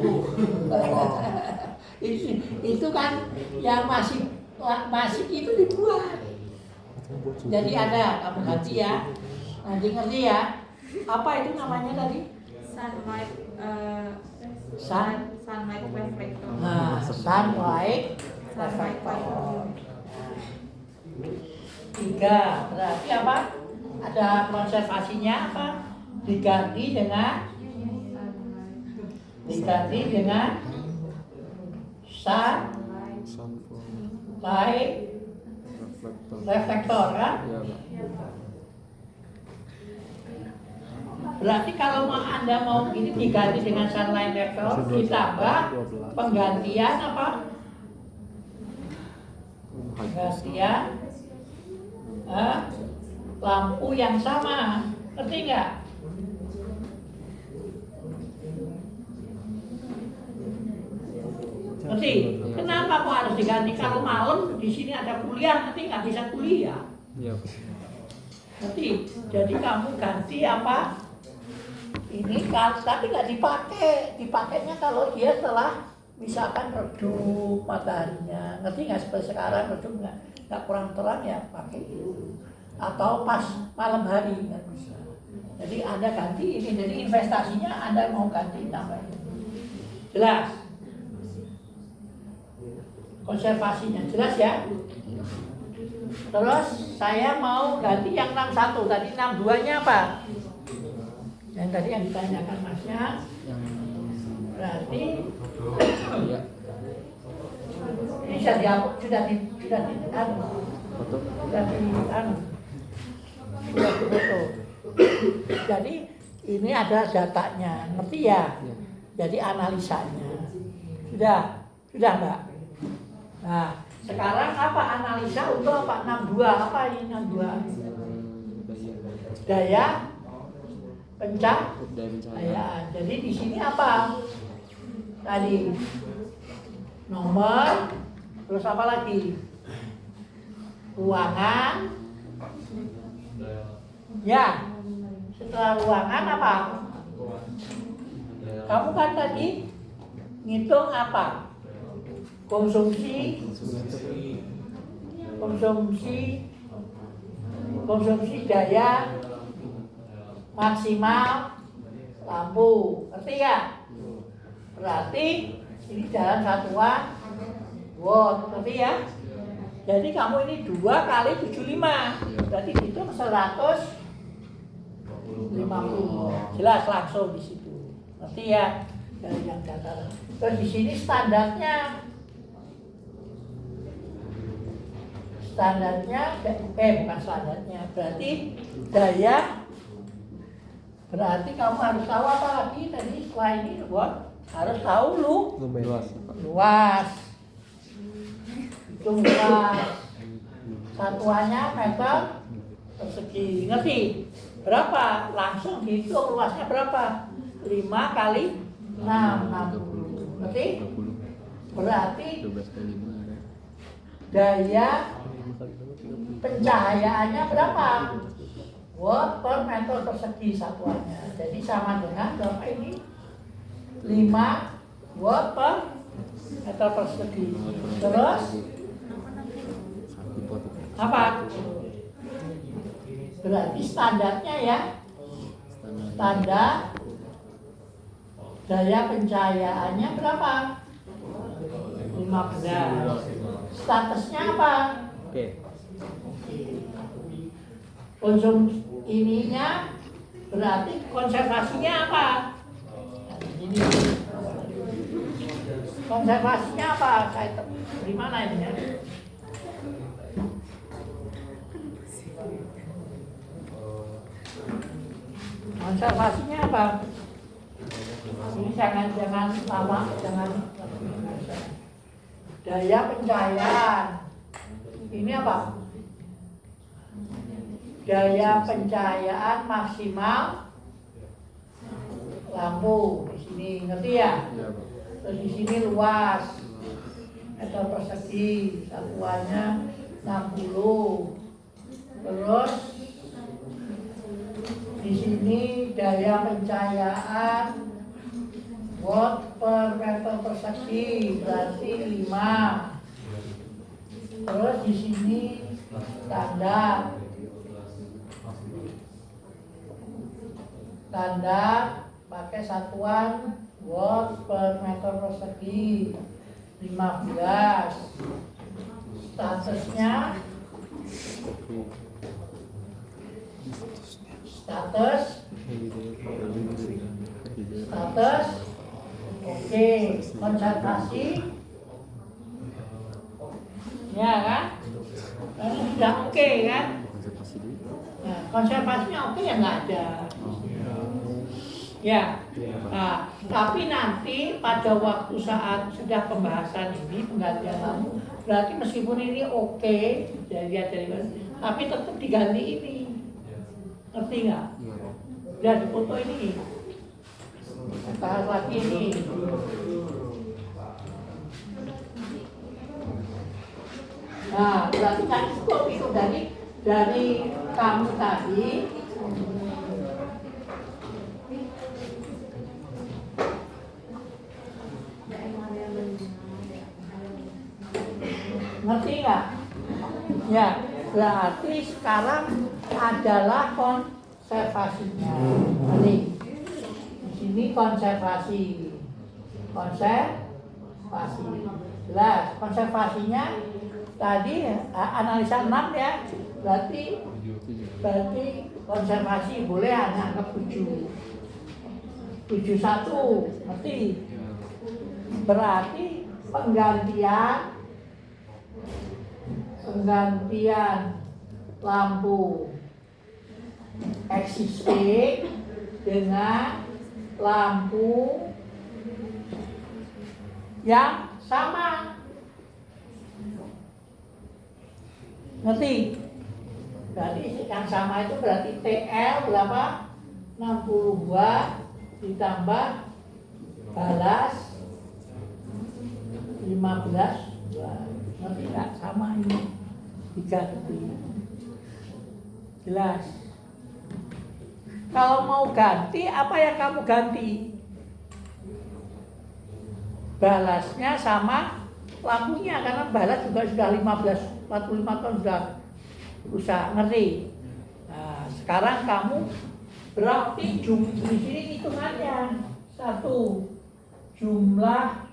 itu kan yang masih itu dibuat. Jadi ada, kamu ganti ya. Nanti ngerti ya. Apa itu namanya tadi? Sunlight sunlight reflector. Nah, sunlight reflector. 3, berarti apa? Ada konservasinya apa? Diganti dengan sunlight reflector kan? Iya, Pak. Berarti kalau Anda mau ini diganti dengan sunlight reflector ditambah penggantian apa? Penggantian lampu yang sama, ngerti nggak? Ngerti? Kenapa kok harus diganti? Kalau malam di sini ada kuliah, nanti nggak bisa kuliah. Iya, Pak. Ngerti? Jadi kamu ganti apa? Ini kan, tapi nggak dipakai. Dipakainya kalau dia setelah misalkan redup mataharinya. Ngerti nggak? Seperti sekarang redup nggak kurang terang ya pakai itu. Atau pas malam hari nggak bisa. Jadi Anda ganti ini. Jadi investasinya Anda mau ganti tambahin. Jelas? Konservasinya jelas ya. Terus saya mau ganti yang 61. Tadi 62-nya apa? Yang tadi yang ditanyakan Masnya. Yang Berarti iya. ini sudah dihapus, sudah di Foto. foto. Jadi ini ada datanya, ngerti ya? Iya. Jadi analisanya. Sudah Mbak. Nah, sekarang apa analisa untuk apa? 62, apa ini 62? Daya pencahayaan. Jadi di sini apa? Tadi nomor, terus apa lagi? Ruangan. Ya. Setelah ruangan apa? Kamu kan tadi ngitung apa? Konsumsi daya maksimal lampu, ngerti ya? Berarti ini jalan satuan watt, ngerti ya? Jadi kamu ini 2 kali 75, berarti hitung 150. Jelas langsung di situ, ngerti ya? Dari yang datar. Terus di sini standarnya bukan standarnya, berarti daya. Berarti kamu harus tahu apa lagi tadi setelah ini buat harus tahu luas. luas. Itu luas. Satuannya meter persegi. Ngerti? Berapa? Langsung dihitung luasnya berapa? 5 kali 6, 60. Ngerti? Berarti 12 kali 5 ada. daya pencahayaannya berapa? Watt per meter persegi satuannya. Jadi sama dengan berapa ini? 5 watt per meter persegi. Terus apa? Berarti standarnya ya. Standar daya pencahayaannya berapa? 15. Statusnya apa? Oke. Konsum ininya berarti konservasinya apa? Ini konservasinya apa? Saya di mana ini ya? Konservasinya apa? Ini jangan lama, jangan daya pencahayaan. Ini apa? Daya pencahayaan maksimal lampu di sini, ngerti ya? Terus di sini luas meter persegi, satuannya 60. Terus di sini daya pencahayaan watt per meter persegi berarti 5. Terus di sini standar pakai satuan watt per meter persegi 15. Status oke. Konservasi ya kan? Ini sudah oke kan? Nah, konservasinya oke ya nggak ada. Ya, nah, tapi nanti pada waktu saat sudah pembahasan ini penggantian lampu, berarti meskipun ini oke, tapi tetap diganti ini, ngerti nggak? Udah di foto ini, bahas lagi ini. Nah, berarti kan cukup itu dari kamu tadi. Ngerti nggak? Ya, berarti sekarang adalah konservasinya. Ini di sini konservasi. Jelas, konservasinya tadi analisa 6 ya. Berarti konservasi boleh hanya anggap 7. 71, ngerti? Berarti penggantian lampu existing dengan lampu yang sama, ngerti? Berarti yang sama itu berarti TL berapa? 60 watt ditambah balas 15 watt. Ngerti nggak? Sama ini diganti. Jelas. Kalau mau ganti, apa yang kamu ganti? Balasnya sama lampunya, karena balas juga sudah 45 tahun sudah rusak, ngerti? Nah, sekarang kamu berarti di sini hitungannya 1, jumlah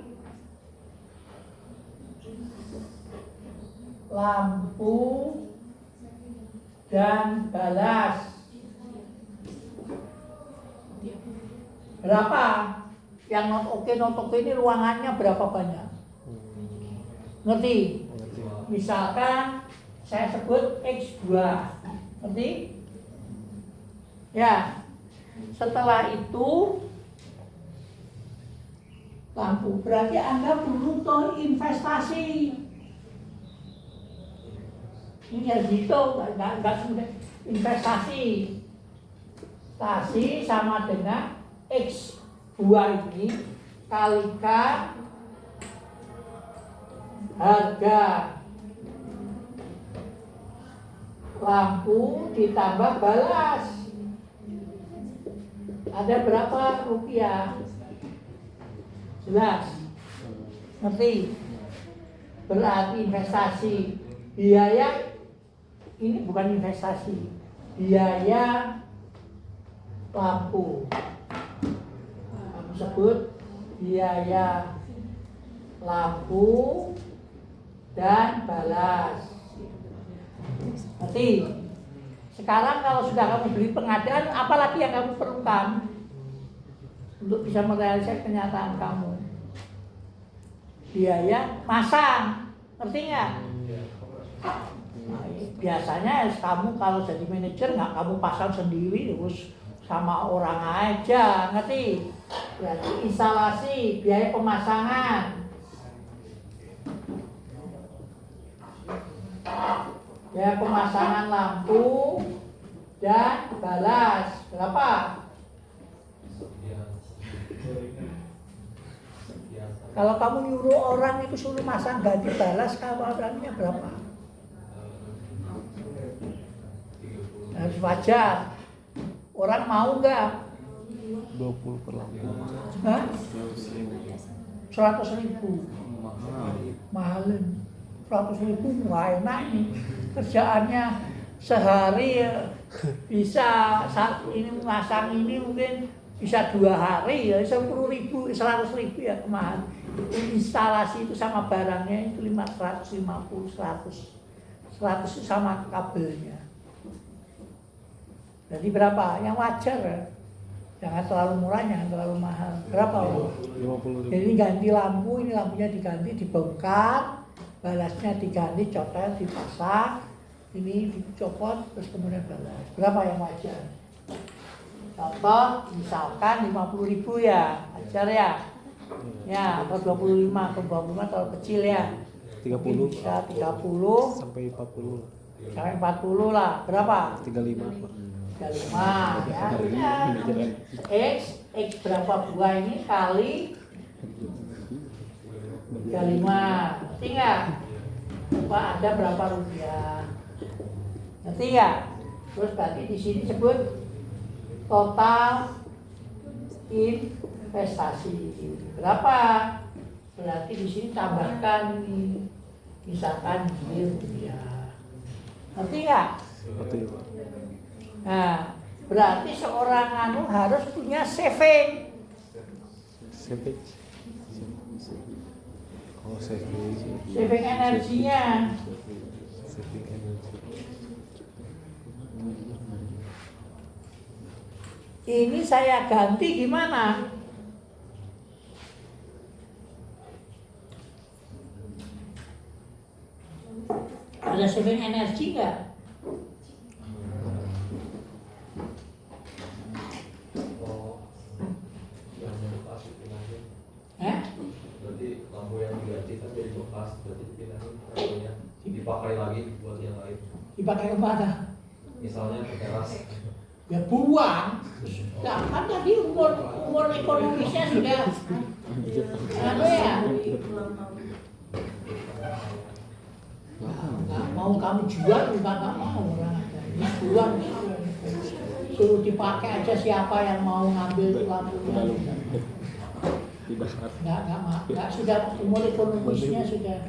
lampu dan balas. Berapa? Yang not oke ini ruangannya berapa banyak? Ngerti? Misalkan saya sebut X2. Ngerti? Ya. Setelah itu lampu. Berarti Anda butuh investasi. Ini harus dihitung, nggak semudah. Investasi. Investasi sama dengan X2 ini kalikan harga lampu ditambah balas. Ada berapa rupiah? Jelas? Ngerti? Berarti investasi. Biaya ini bukan investasi. Biaya lampu. Aku sebut biaya lampu dan balas. Ngerti? Sekarang kalau sudah kamu beli pengadaan, apalagi yang kamu perlukan untuk bisa merealisasi kenyataan kamu? Biaya masang, ngerti nggak? Nah, biasanya kamu kalau jadi manajer nggak kamu pasang sendiri, terus sama orang aja, ngerti? Berarti instalasi, biaya pemasangan. Ya, pemasangan lampu dan balas berapa? Kalau kamu nyuruh orang itu suruh masang ganti balas, kawarannya berapa? Harus wajar. Orang mau nggak? 20 per lampu. Hah? 100.000. Mahalin. 100.000 wah enak nih. Kerjaannya sehari bisa saat ini masang ini mungkin bisa 2 hari ya 10.000, 100.000 ya kemarin. Instalasi itu sama barangnya itu 550, 100 itu sama kabelnya. Jadi berapa? Yang wajar ya. Jangan terlalu murah, jangan terlalu mahal. Berapa? 50.000. Jadi ganti lampu, ini lampunya diganti, dibongkar, balasnya diganti, cotel, dipasang, ini dicopot, terus kemudian balas. Berapa yang wajar? Contoh, misalkan 50.000 ya, wajar ya? Ya, atau 25, atau 25 terlalu kecil ya? 30 bisa 30 sampai 40. sampai 40 lah. Berapa? 35. 35 ya. X berapa buah ini kali 35. Ngerti nggak? Pak ada berapa rupiah? Ngerti nggak? Terus berarti di sini sebut total investasi berapa? Berarti di sini tambahkan ini misalkan rupiah. Ngerti nggak? Betul. Nah, berarti seorang harus punya saving. Saving. Oh, saving. Saving energinya. Saving energi. Ini saya ganti gimana? Ada saving energi nggak? Berarti lampu yang diganti tapi dilepas, berarti lampunya dipakai lagi buat yang lain. Dipakai kemana? Misalnya ke teras. Ya buang. Nah, kan tadi umur ekonomisnya sudah apa ya? Nggak mau kamu jual juga nggak mau orang ada. Ini buang suruh dipakai aja siapa yang mau ngambil lampunya. Dibakar. Nggak sudah umur ekonomisnya sudah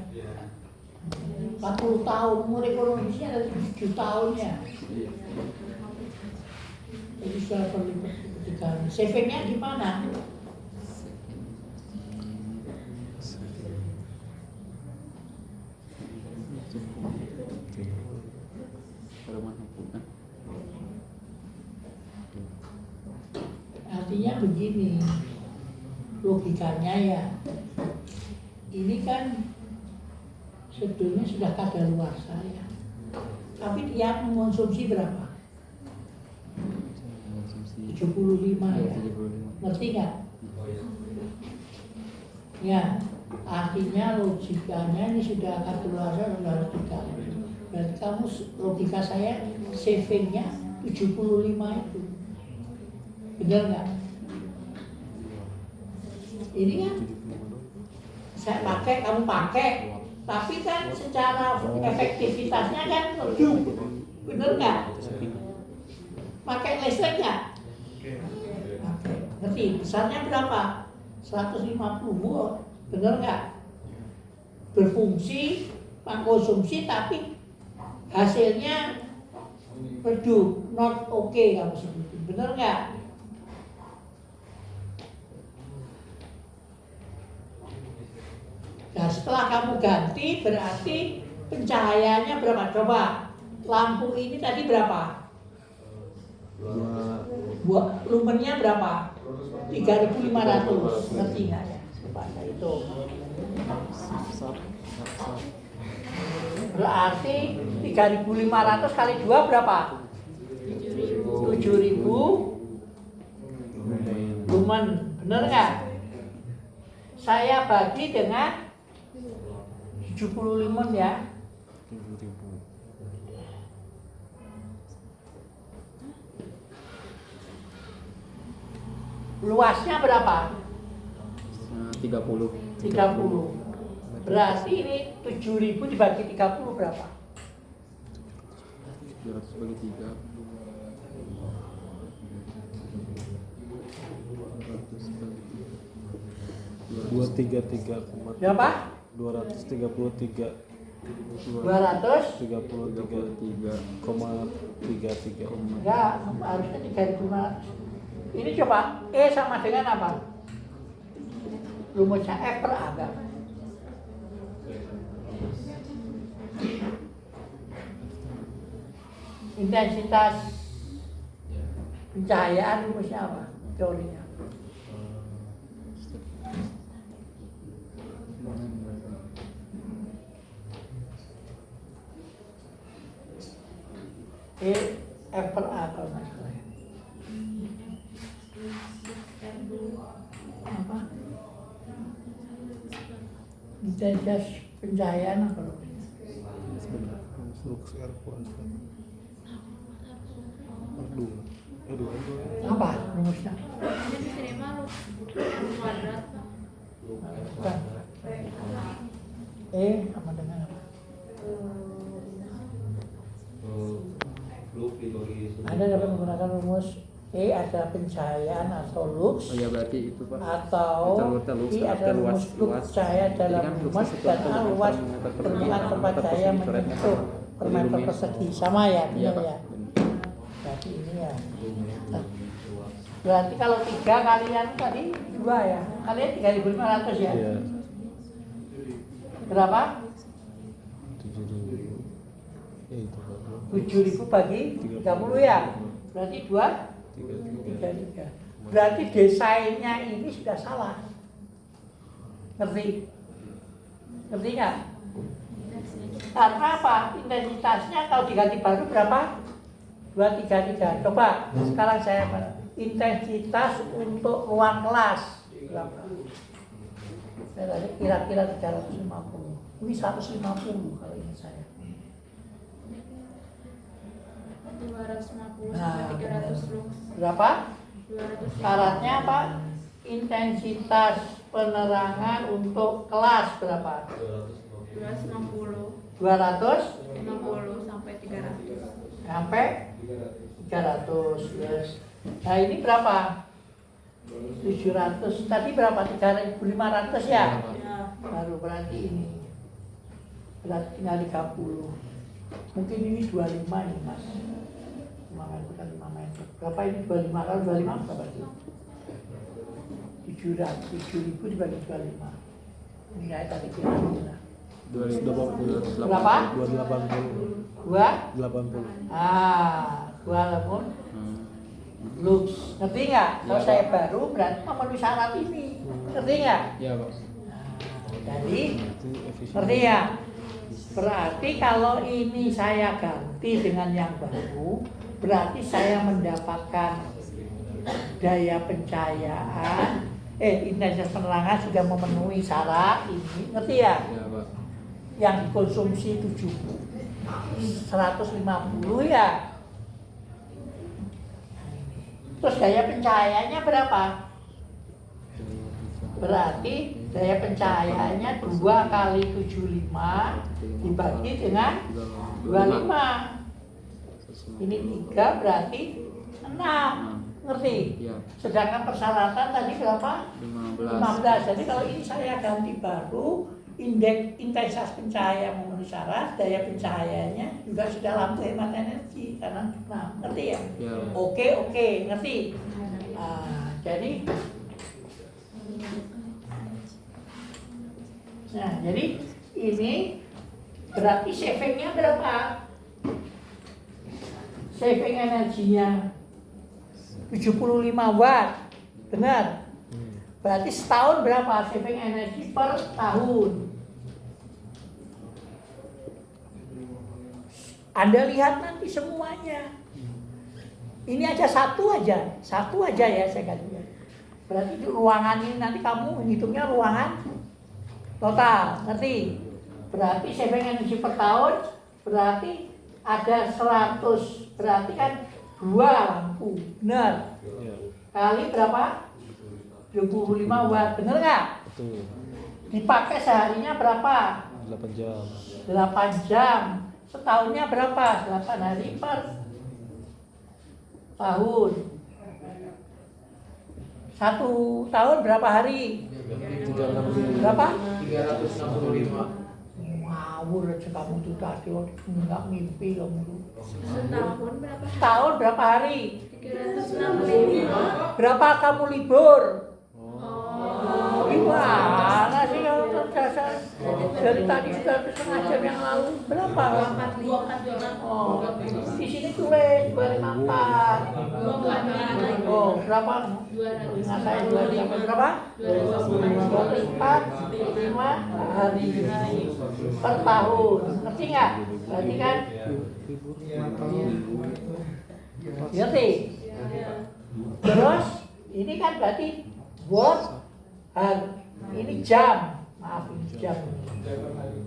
40 tahun, umur ekonomisnya ada 7 tahun ya. Jadi sudah perlu savingnya gimana? Artinya begini, logikanya ya, ini kan sebetulnya sudah kadaluarsa ya, tapi dia mengonsumsi berapa? 75 ya, ngerti nggak? Ya, artinya logikanya ini sudah kadaluarsa, sudah harus dikali. Berarti kamu, logika saya, savingnya 75 itu. Benar nggak? Ini kan saya pakai, kamu pakai, tapi kan secara efektivitasnya kan redup. Benar nggak? Pakai listrik nggak? Pakai. Ngerti? Besarnya berapa? 150 watt. Benar nggak? Berfungsi, mengkonsumsi, tapi hasilnya redup, not okay kamu sebutin. Benar nggak? Nah, setelah kamu ganti berarti pencahayaannya berapa? Coba, lampu ini tadi berapa? Lumennya berapa? 3.500. Ngerti nggak ya? Coba saya hitung. Berarti 3.500 kali 2 berapa? 7.000 lumen. Bener nggak? Saya bagi dengan 70 lumen ya. Luasnya berapa? 30. 30. Berarti ini 7.000 dibagi 30 berapa? 200 bagi 3. 233, Berapa? 233,33. 233,33. Enggak, harusnya 3.500. Ini coba, E sama dengan apa? Rumusnya F per A enggak? Intensitas pencahayaan rumusnya apa? Teorinya. E F per A kalau nggak salah ya. Apa? Intensitas pencahayaan apa namanya? Lux R kuadrat. R2. Apa rumusnya? Jadi di sini mah lu kuadrat. Bukan. E sama dengan apa? Anda dapat menggunakan rumus E adalah pencahayaan atau lux, Oh ya berarti itu Pak. atau I adalah rumus lux cahaya dalam lumas dan A luas permukaan tempat cahaya menyentuh per meter persegi. Sama ya, Iya benar Pak. ya. Berarti ini ya. Berarti kalau 3 kalian tadi 2 ya, kalian 3.500 ya. Iya. Berapa? 7.000. Ya itu. 7.000 bagi 30 ya. Berarti 33. Berarti desainnya ini sudah salah. Ngerti? Ngerti nggak? Karena apa? Intensitasnya kalau diganti baru berapa? 233. Coba sekarang saya intensitas untuk ruang kelas berapa? Saya tadi kira-kira 350. Ini 150 kalau ini saya. 250 Nah, sampai 300 lux. Berapa? 200. Syaratnya apa? Intensitas penerangan untuk kelas berapa? 250 250 sampai 300. sampai 300. Yes. Nah ini berapa? 700. Tadi berapa? 3.500 ya? Ya. Baru berarti ini. Berarti tinggal 30. Mungkin ini 25 nih mas. 5 meter kan 5 meter. Berapa ini? 25 kali 25 berapa sih? 7.000 dibagi 25. Ini kayak tadi kira-kira. 280. Berapa? 280. 2? 80. Ah, 2 lemon. lux. Ngerti nggak? Kalau Ya, saya Pak. baru berarti memenuhi syarat ini. Ngerti nggak? Iya, Pak. Jadi Itu efisien. ngerti ya? Berarti kalau ini saya ganti dengan yang baru, berarti saya mendapatkan daya pencahayaan, intensitas penerangan sudah memenuhi syarat ini. Ngerti ya? Iya, Pak. Yang dikonsumsi 150 ya. Terus daya pencahayaannya berapa? Berarti daya pencahayaannya 2 kali 75 dibagi dengan 25. Ini 3 berarti 6. Ngerti? Iya. Sedangkan persyaratan tadi berapa? 15. 15. Jadi kalau ini saya ganti baru, indeks intensitas pencahayaan memenuhi syarat, daya pencahayaannya juga sudah lampu hemat energi karena ngerti ya? Iya. Oke, ngerti. Jadi, nah jadi ini berarti savingnya berapa? Saving energinya 75 watt, benar? Berarti setahun berapa saving energi per tahun? Anda lihat nanti semuanya. Ini aja satu aja ya saya katakan. Berarti di ruangan ini nanti kamu menghitungnya ruangan total, ngerti? Berarti saving energi per tahun berarti ada 100, berarti kan 2 lampu, benar? Iya. Kali berapa? 25 watt, bener nggak? Betul. Dipakai seharinya berapa? 8 jam. 8 jam. Setahunnya berapa? 8 hari per tahun. 1 tahun berapa hari? 365. Berapa? 365. Ngawur aja kamu tuh tadi, nggak mimpi kamu tuh. Setahun berapa? Setahun berapa hari? 365. Berapa kamu libur? Oh. Gimana sih kalau terbiasa? Dari tadi sudah 1,5 jam yang lalu berapa? 45. Oh, di sini tulis 254. Oh, berapa? Ingat saya 255 berapa? 245 hari per tahun. Ngerti nggak? Berarti kan? Ngerti? Terus ini kan berarti watt hari. Ini jam. Maaf, ini jam.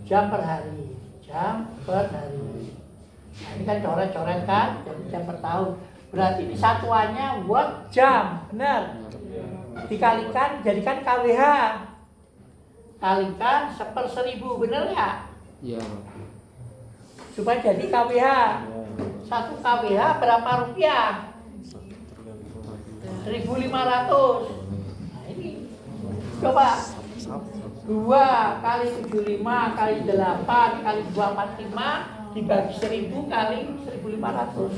Jam per hari. Jam per hari. Nah, ini kan coret-coret kan, jam per tahun. Berarti ini satuannya watt jam, benar? Dikalikan, jadikan kWh. Kalikan 1/1000, benar nggak? Iya. Supaya jadi kWh. 1 kWh berapa rupiah? 1.500. Nah ini, coba 2 kali 75 kali 8 kali 245 dibagi 1000 kali 1.500.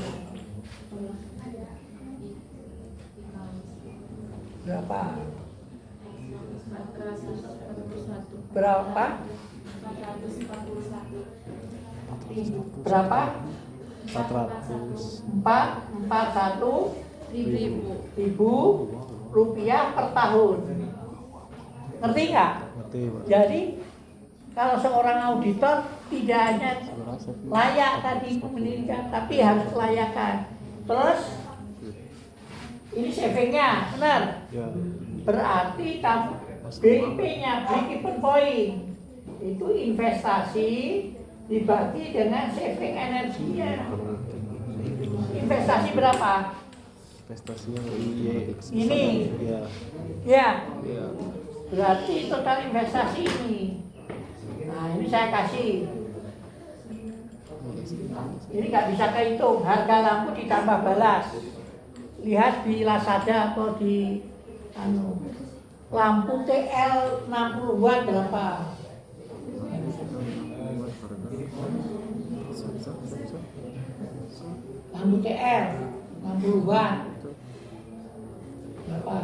Berapa? 441. Berapa? 441. Berapa? 400. 441.000 rupiah per tahun. Ngerti nggak? Ngerti, Pak. Jadi kalau seorang auditor tidak hanya layak tadi pendidikan, tapi harus kelayakan. Terus ini savingnya, benar? Ya. Berarti kamu BIP-nya, break-even point, itu investasi dibagi dengan saving energinya. Investasi berapa? Investasinya Ini. Ya. Ya, Ya. berarti total investasi ini. Nah, ini saya kasih. Ini nggak bisa kehitung. Harga lampu ditambah balas. Lihat di Lazada atau di lampu TL 60 watt berapa? Lampu TL 60 watt berapa?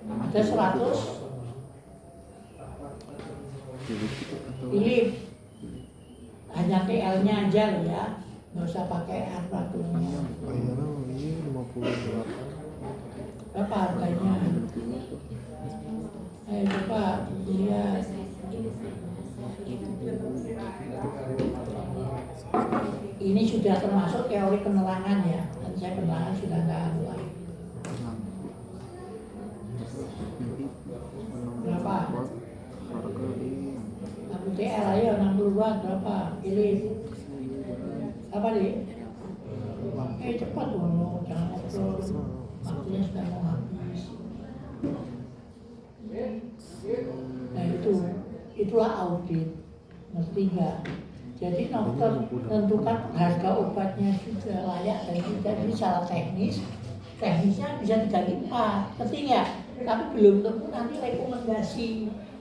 Ada 100 Philip. Hanya TL-nya aja loh ya. nggak usah pakai aparaturnya. Bayaran ini 58. Berapa harganya? Ayo coba lihat. Ini sudah termasuk teori penerangan ya. Dan saya penerangan sudah nggak ada lagi. Berapa? Harga di Lampu TL ayo 60 watt berapa? Pilih. Apa nih? Cepat dong, jangan ngobrol. Waktunya sudah mau habis. Nah itulah audit, ngerti nggak? Jadi dokter tentukan harga obatnya sudah layak dan tidak. Jadi secara teknisnya bisa diganti 4, ngerti nggak? Tapi belum tentu nanti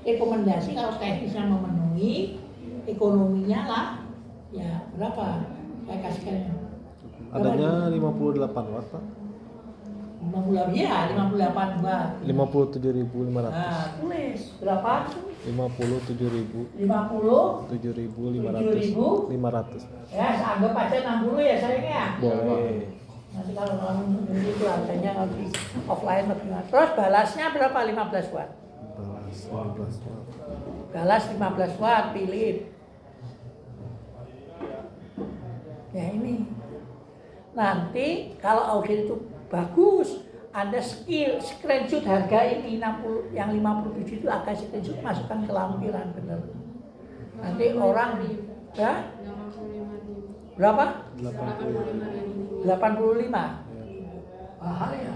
rekomendasi kalau teknisnya memenuhi, ekonominya lah, ya berapa? Saya kasihkan. Adanya 58 watt, Pak. 58 watt. 57.500. Nah, tulis berapa? 57.500. 500. Ya, anggap aja 60 ya sayangnya. Boleh. Nanti kalau kamu itu harganya lebih offline lebih mahal. Terus balasnya berapa? 15 watt. Balas 15 watt. Balas 15 watt, pilih. Ya ini. Nanti kalau audit itu bagus, Anda screenshot harga ini 60 yang 57 itu akan screenshot masukkan ke lampiran benar. Nanti orang ya 85.000. berapa? 85. 85. Mahal ya.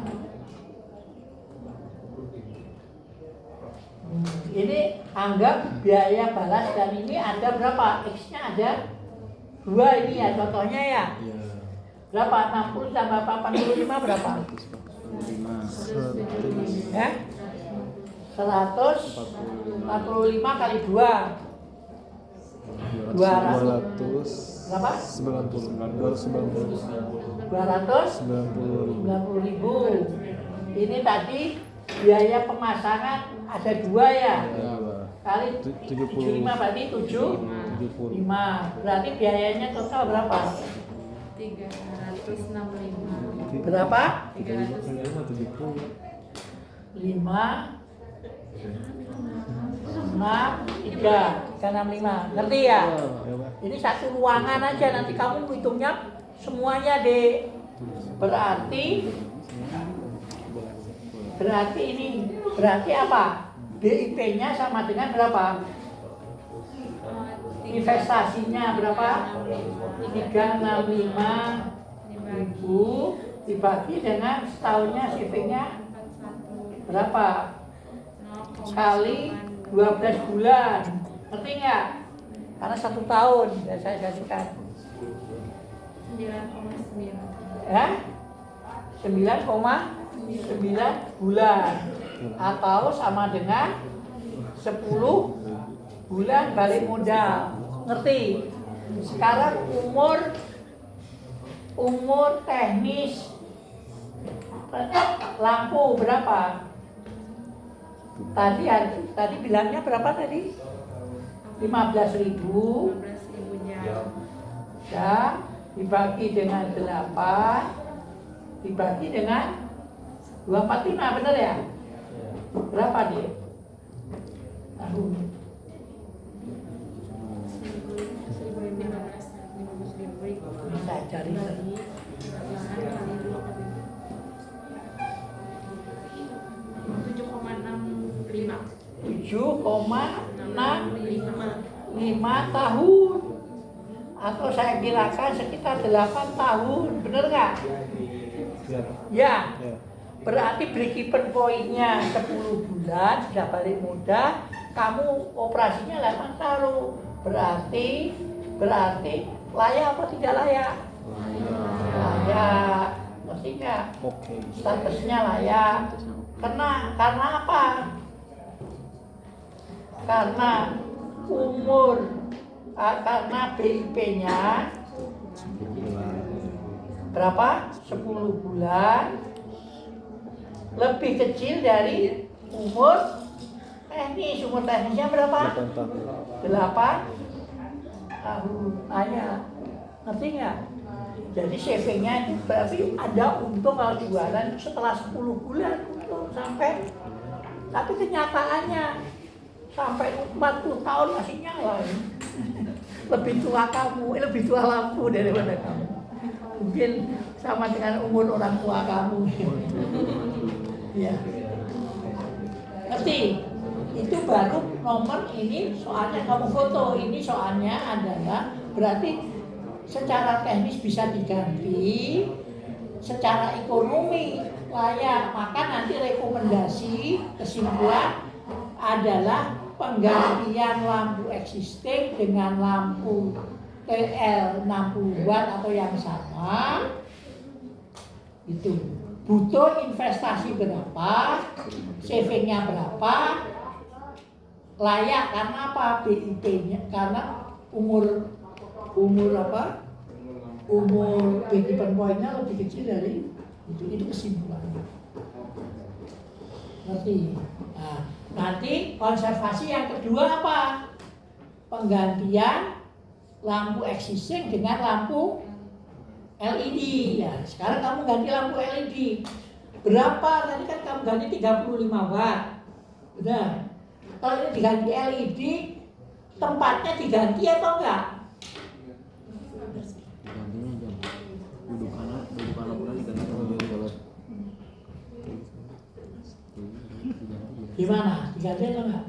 Ini anggap biaya balas dan ini ada berapa? X-nya ada 2 ini ya contohnya ya. Iya. Berapa? 60 tambah 85 berapa? 105 Ya? 145 kali 2. 200 berapa? 290 ribu. Ini tadi biaya pemasangan ada 2 ya. Kali 75 berarti 75. Berarti biayanya total berapa? 365. Berapa? 300. 5 6 365. Ngerti ya? Ini satu ruangan aja, nanti kamu hitungnya semuanya deh. Berarti ini berarti apa? BIP-nya sama dengan berapa? Investasinya berapa? 365.000 dibagi dengan setahunnya savingnya berapa? Kali 12 bulan. Ngerti nggak? Karena 1 tahun ya saya kasihkan. 9,9. Ya? 9,9 bulan atau sama dengan 10 bulan balik modal. Ngerti? Sekarang umur teknis lampu berapa? Tadi bilangnya berapa tadi? 15.000 15.000 jam. jam dibagi dengan 8 dibagi dengan 245, benar ya? Berapa dia? Tahun. 1.500. Bisa cari. 7,65 tahun atau saya kirakan sekitar 8 tahun, bener nggak? Ya. Berarti break-even pointnya 10 bulan sudah balik modal, kamu operasinya 8 tahun. Berarti layak apa tidak layak? Layak. Ngerti nggak? Oke. Statusnya layak. Karena apa? Karena karena BIP-nya berapa? 10 bulan lebih kecil dari umur teknis. Umur teknisnya berapa? 8 tahun. 8 tahun. Ngerti nggak? Jadi CV-nya itu berarti ada untung kalau jualan setelah 10 bulan untung sampai, tapi kenyataannya sampai 40 tahun masih nyala. Lebih tua kamu, lebih tua lampu daripada kamu. Mungkin sama dengan umur orang tua kamu. Ya. Ngerti? Itu baru nomor ini soalnya kamu foto. Ini soalnya adalah berarti secara teknis bisa diganti, secara ekonomi layak. Maka nanti rekomendasi kesimpulan adalah penggantian lampu existing dengan lampu TL 60 watt atau yang sama. Itu butuh investasi berapa, savingnya berapa, layak karena apa? BIP-nya karena umur apa? Umur break-even point-nya lebih kecil dari itu kesimpulannya. Ngerti? Nah, nanti konservasi yang kedua apa? Penggantian lampu existing dengan lampu LED. Ya, sekarang kamu ganti lampu LED. Berapa? Tadi kan kamu ganti 35 watt. Benar. Kalau ini diganti LED, tempatnya diganti atau enggak? Gantinya jam dudukan bulan diganti sama dia kalau Gimana? Diganti atau enggak?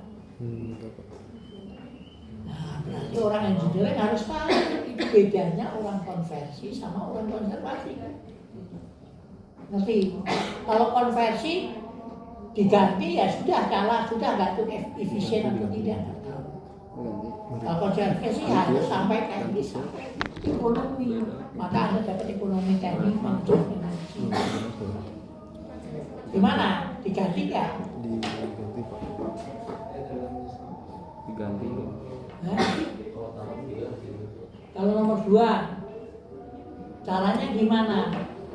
Nah, berarti orang engineering harus tahu itu bedanya orang konversi sama orang konservasi. Ngerti? Kalau konversi diganti ya sudah kalah, sudah nggak tuh efisien atau tidak. Kalau konservasi harus sampai teknis, sampai ekonomi. Maka Anda dapat ekonomi teknik manajemen energi. Gimana? Diganti nggak? Diganti Pak. diganti. Nah, kalau nomor 2 caranya gimana?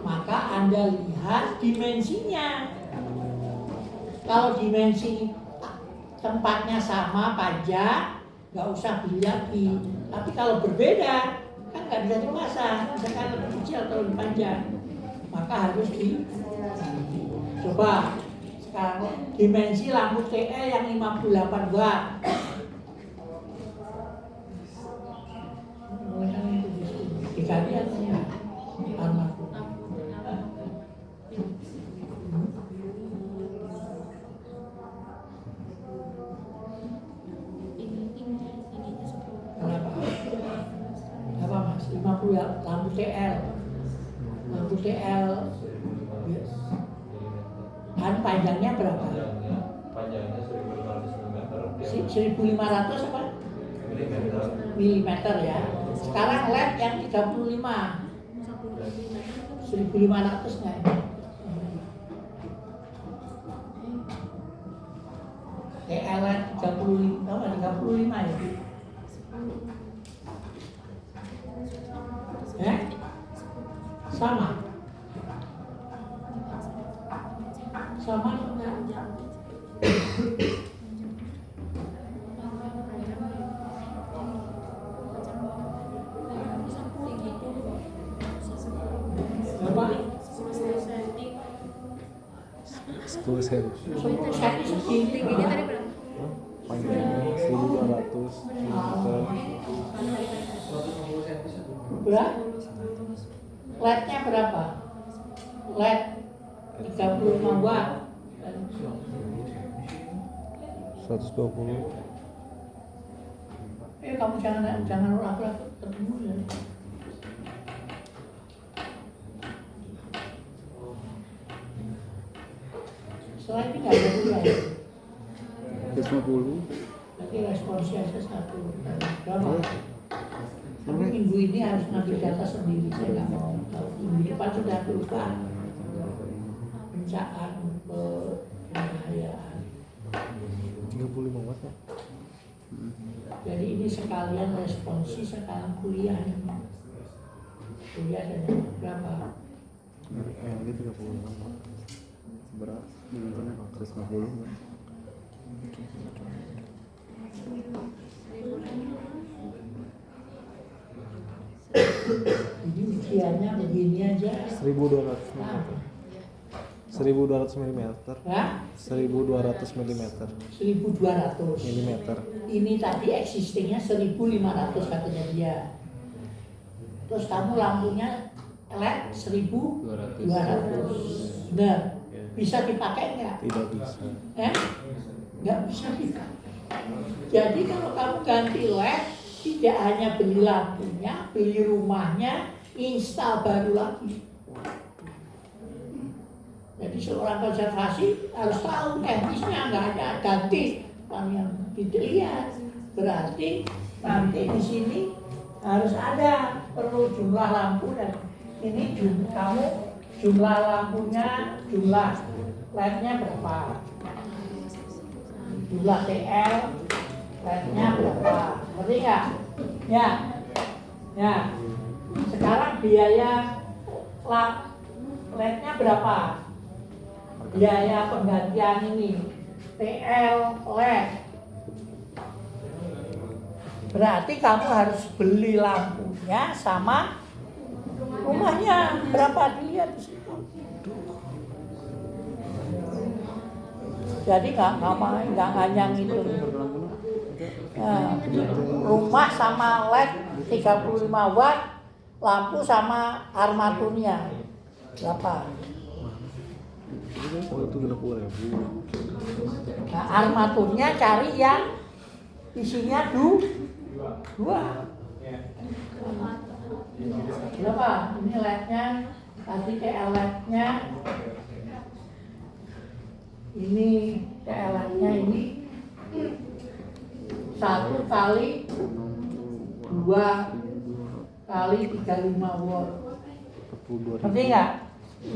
Maka Anda lihat dimensinya. Kalau dimensi tempatnya sama pajak, nggak usah beli lagi. Tapi kalau berbeda, kan nggak bisa dipasang. Misalkan lebih kecil atau lebih panjang, maka harus coba sekarang dimensi lampu TL yang 58 watt. Diganti atau enggak? Almarhum. Kenapa? Apa mas? 50 ya? Lampu TL. Lampu TL. Kan panjangnya berapa? Panjangnya 1500 mm. 1500 apa? Milimeter ya. Sekarang LED yang 35. 1500 nggak ya? LED 35, apa 35 ya? Sama? Sama atau enggak? Berapa? 10 sen. 10 cm segini. Tingginya tadi berapa? Panjangnya 1200 meter. Berapa? LED-nya berapa? LED 35 watt. 120. Kamu jangan ragu-ragu ketemu ya. Setelah ini nggak ada dua ya. 150. Nanti responsnya satu. Berapa? Tapi minggu ini harus ngambil data sendiri. Saya nggak mau tahu. Minggu depan sudah berupa pencaan pengayaan. 35 watt ya? Jadi ini sekalian responsi sekarang kuliah. Kuliah dan berapa? Ini 35 watt. Berapa? 150. Ini rinciannya begini aja. 1200 mm. 1200 mm. Hah? 1200 mm. 1200. Milimeter. Ini tadi existingnya 1500 katanya dia. Terus kamu lampunya LED 1200. Benar. Bisa dipakai nggak? Tidak bisa. Nggak bisa dipakai. Jadi kalau kamu ganti LED, tidak hanya beli lampunya, beli rumahnya, install baru lagi. Jadi seorang konservasi harus tahu teknisnya, nggak ada ganti. Kalau yang tidak lihat, berarti nanti di sini harus ada perlu jumlah lampu dan ini kamu jumlah lampunya, jumlah LED-nya berapa, jumlah TL LED-nya berapa, ngerti nggak? Ya. Sekarang biaya LED-nya berapa? Biaya penggantian ini TL LED. Berarti kamu harus beli lampunya sama rumahnya. Berapa dilihat di situ. Jadi nggak nganyang itu. Nah, rumah sama LED 35 watt, lampu sama armaturnya berapa? Oh, itu 20.000. Nah, armaturnya cari yang isinya dua. Berapa? Ini LED-nya, tadi TL LED-nya. Ini TL LED-nya ini 1 kali 2 kali 35 watt. 42.000. Ngerti nggak?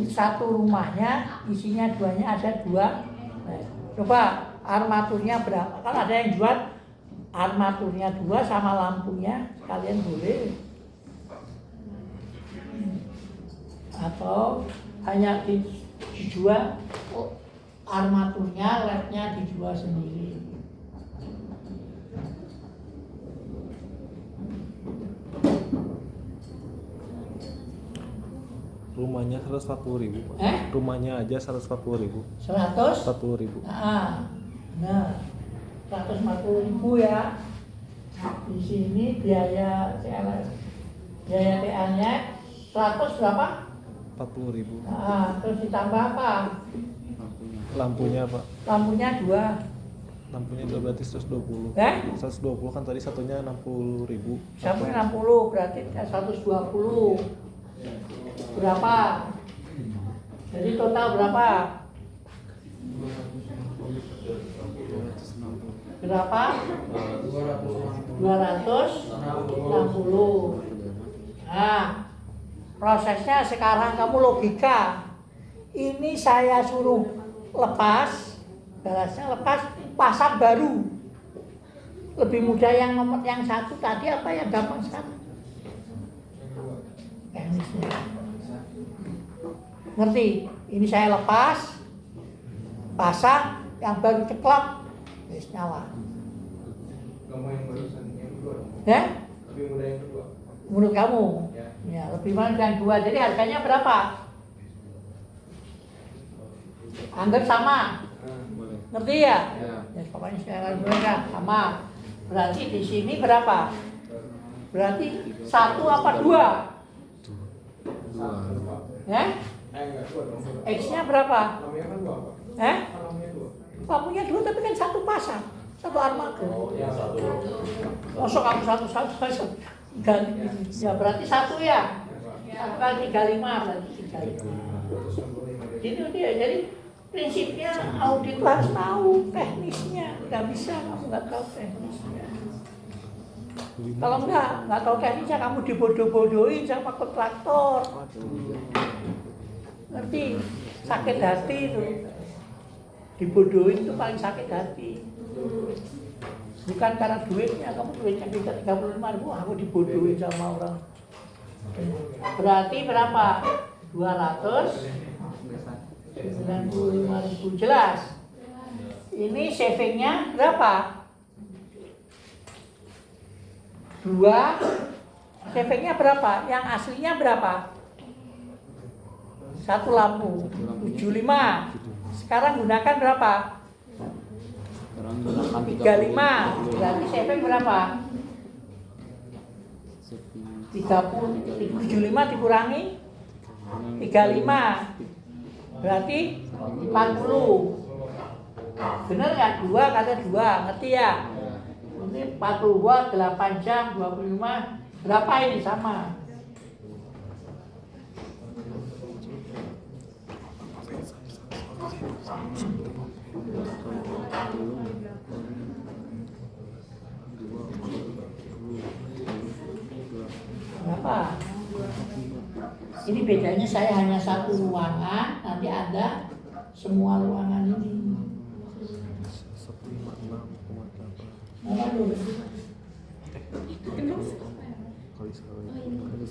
Satu rumahnya isinya duanya ada 2. Nah, coba armaturnya berapa? Kalau ada yang jual armaturnya 2 sama lampunya, kalian boleh. Atau hanya dijual armaturnya, LED-nya dijual sendiri. Rumahnya 140.000, Pak. Rumahnya aja 140.000. 140.000 Nah, 140.000 ya. Di sini biaya TL-nya 100 berapa? 40.000. Terus ditambah apa? Lampunya, Pak. Lampunya 2. Lampunya 2 berarti 120. 120 kan tadi satunya 60.000. Sampai 60 berarti 120. Berapa? Jadi total berapa? Berapa? 260. Nah, prosesnya sekarang kamu logika. Ini saya suruh lepas, balasnya lepas, pasang baru. Lebih mudah yang nomor yang satu tadi apa yang gampang sekali? Teknisnya. Ngerti? Ini saya lepas, pasang, yang baru ceklok, wis nyala. Kamu yang barusan yang kedua. Ya? Lebih mudah yang kedua. Menurut kamu? Ya. Lebih mahal yang 2. Jadi harganya berapa? Anggap sama. Ngerti ya? Ya, pokoknya sekarang mereka sama. Berarti di sini berapa? Berarti 1 apa 2? Ya? X-nya berapa? Lampunya kan 2, Pak. Lampunya 2. Lampunya 2 tapi kan 1 pasang, 1 armatur. Oh, yang 1. Masuk kamu 1 ganti. Ya berarti 1 ya. 1 kali 35 berarti 35. Gitu dia. Jadi prinsipnya audit harus tahu teknisnya. Nggak bisa kamu nggak tahu teknisnya. Kalau nggak tahu teknisnya kamu dibodoh-bodohin sama kontraktor. Ngerti? Sakit hati itu. Dibodohin itu paling sakit hati. Bukan karena duitnya, kamu duitnya bisa 35.000, aku dibodohin sama orang. Berarti berapa? 295.000 jelas. Ini savingnya berapa? 2 CV-nya berapa? Yang aslinya berapa? Satu lampu 75. Sekarang gunakan berapa? Sekarang gunakan 35. Berarti CV berapa? 75 dikurangi 35. Berarti 40. Bener nggak? 2 kata 2, ngerti ya? Ini 42, 8 jam, 25. Berapa ini sama? Berapa? Ini bedanya saya hanya satu ruangan, nanti ada semua ruangan ini. 156,8 Apa dulu?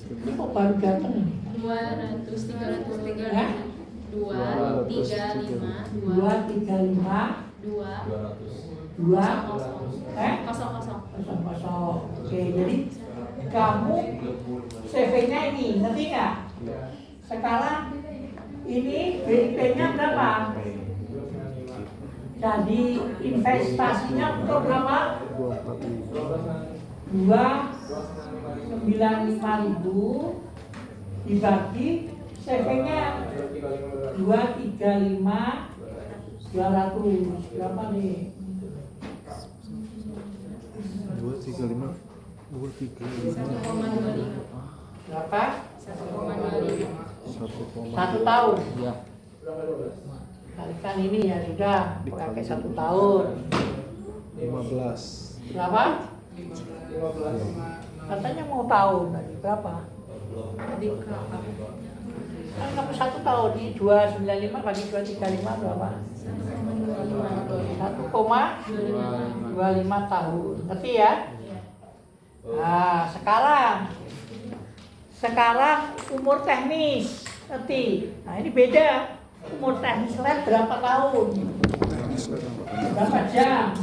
Ini kok baru datang ini? 200, 300, Hah? 2, 3, 5, 2, 2, 3, 5, 2, 2, kosong. kosong. Oke, jadi kamu CV-nya ini, ngerti nggak? Sekarang ini BIP-nya berapa? Jadi investasinya untuk berapa? 295.000 dibagi CV-nya 235 200 berapa nih? 235 Berapa? 1,25. 1 tahun. Ya. Kalikan ini ya sudah pakai 1 tahun. 15 Berapa? Katanya mau tahun tadi berapa? Kan kamu 1 tahun ini 295 bagi 235 berapa? 1,25 tahun. Ngerti ya? Nah, sekarang umur teknis. Ngerti? Nah, ini beda. Umur teknis lab berapa tahun? Berapa jam?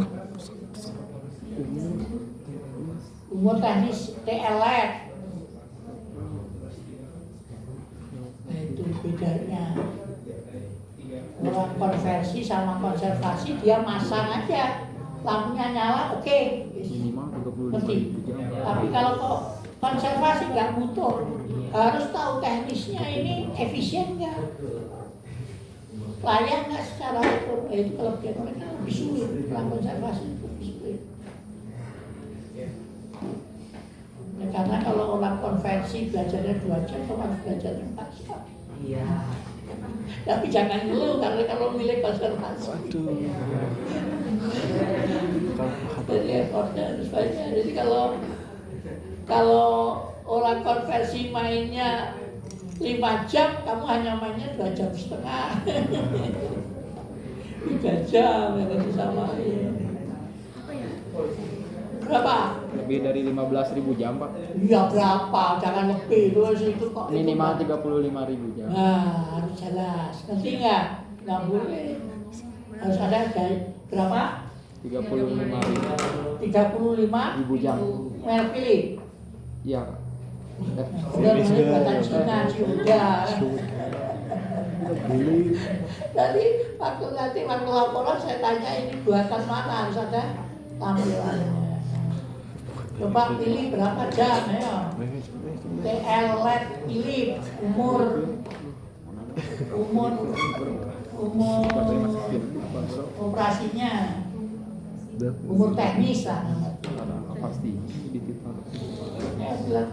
Umur teknis TL lab. Nah, itu bedanya. Orang konversi sama konservasi dia masang aja. Lampunya nyala, oke. Minimal 35.000 Ngerti? jam. Tapi kalau kok konservasi nggak butuh, harus tahu teknisnya ini efisien nggak, layak nggak secara hukum. Itu kalau mereka lebih sulit, kalau konservasi itu lebih sulit. Ya, karena kalau orang konversi belajarnya 2 jam, kalau harus belajarnya 4 jam. Iya. Tapi jangan dulu, karena kalau milih konservasi. Jadi effortnya harus banyak. Jadi kalau orang konversi mainnya 5 jam, kamu hanya mainnya 2,5 jam. 3 jam yang disamain. Berapa? Lebih dari 15.000 jam, Pak. Ya berapa? Jangan lebih terus itu kok. Minimal itu, 35.000 jam. nah, harus jelas. Ngerti nggak? Nggak boleh. Harus ada berapa? 35.000 jam. merek pilih. Iya, Pak. Udah mulai buatan Cina, sudah. Jadi nanti waktu laporan saya tanya ini buatan mana, harus ada tampilannya. Coba pilih berapa jam ya. TL lab pilih umur operasinya, umur teknis lah. Pasti. Ya, bilang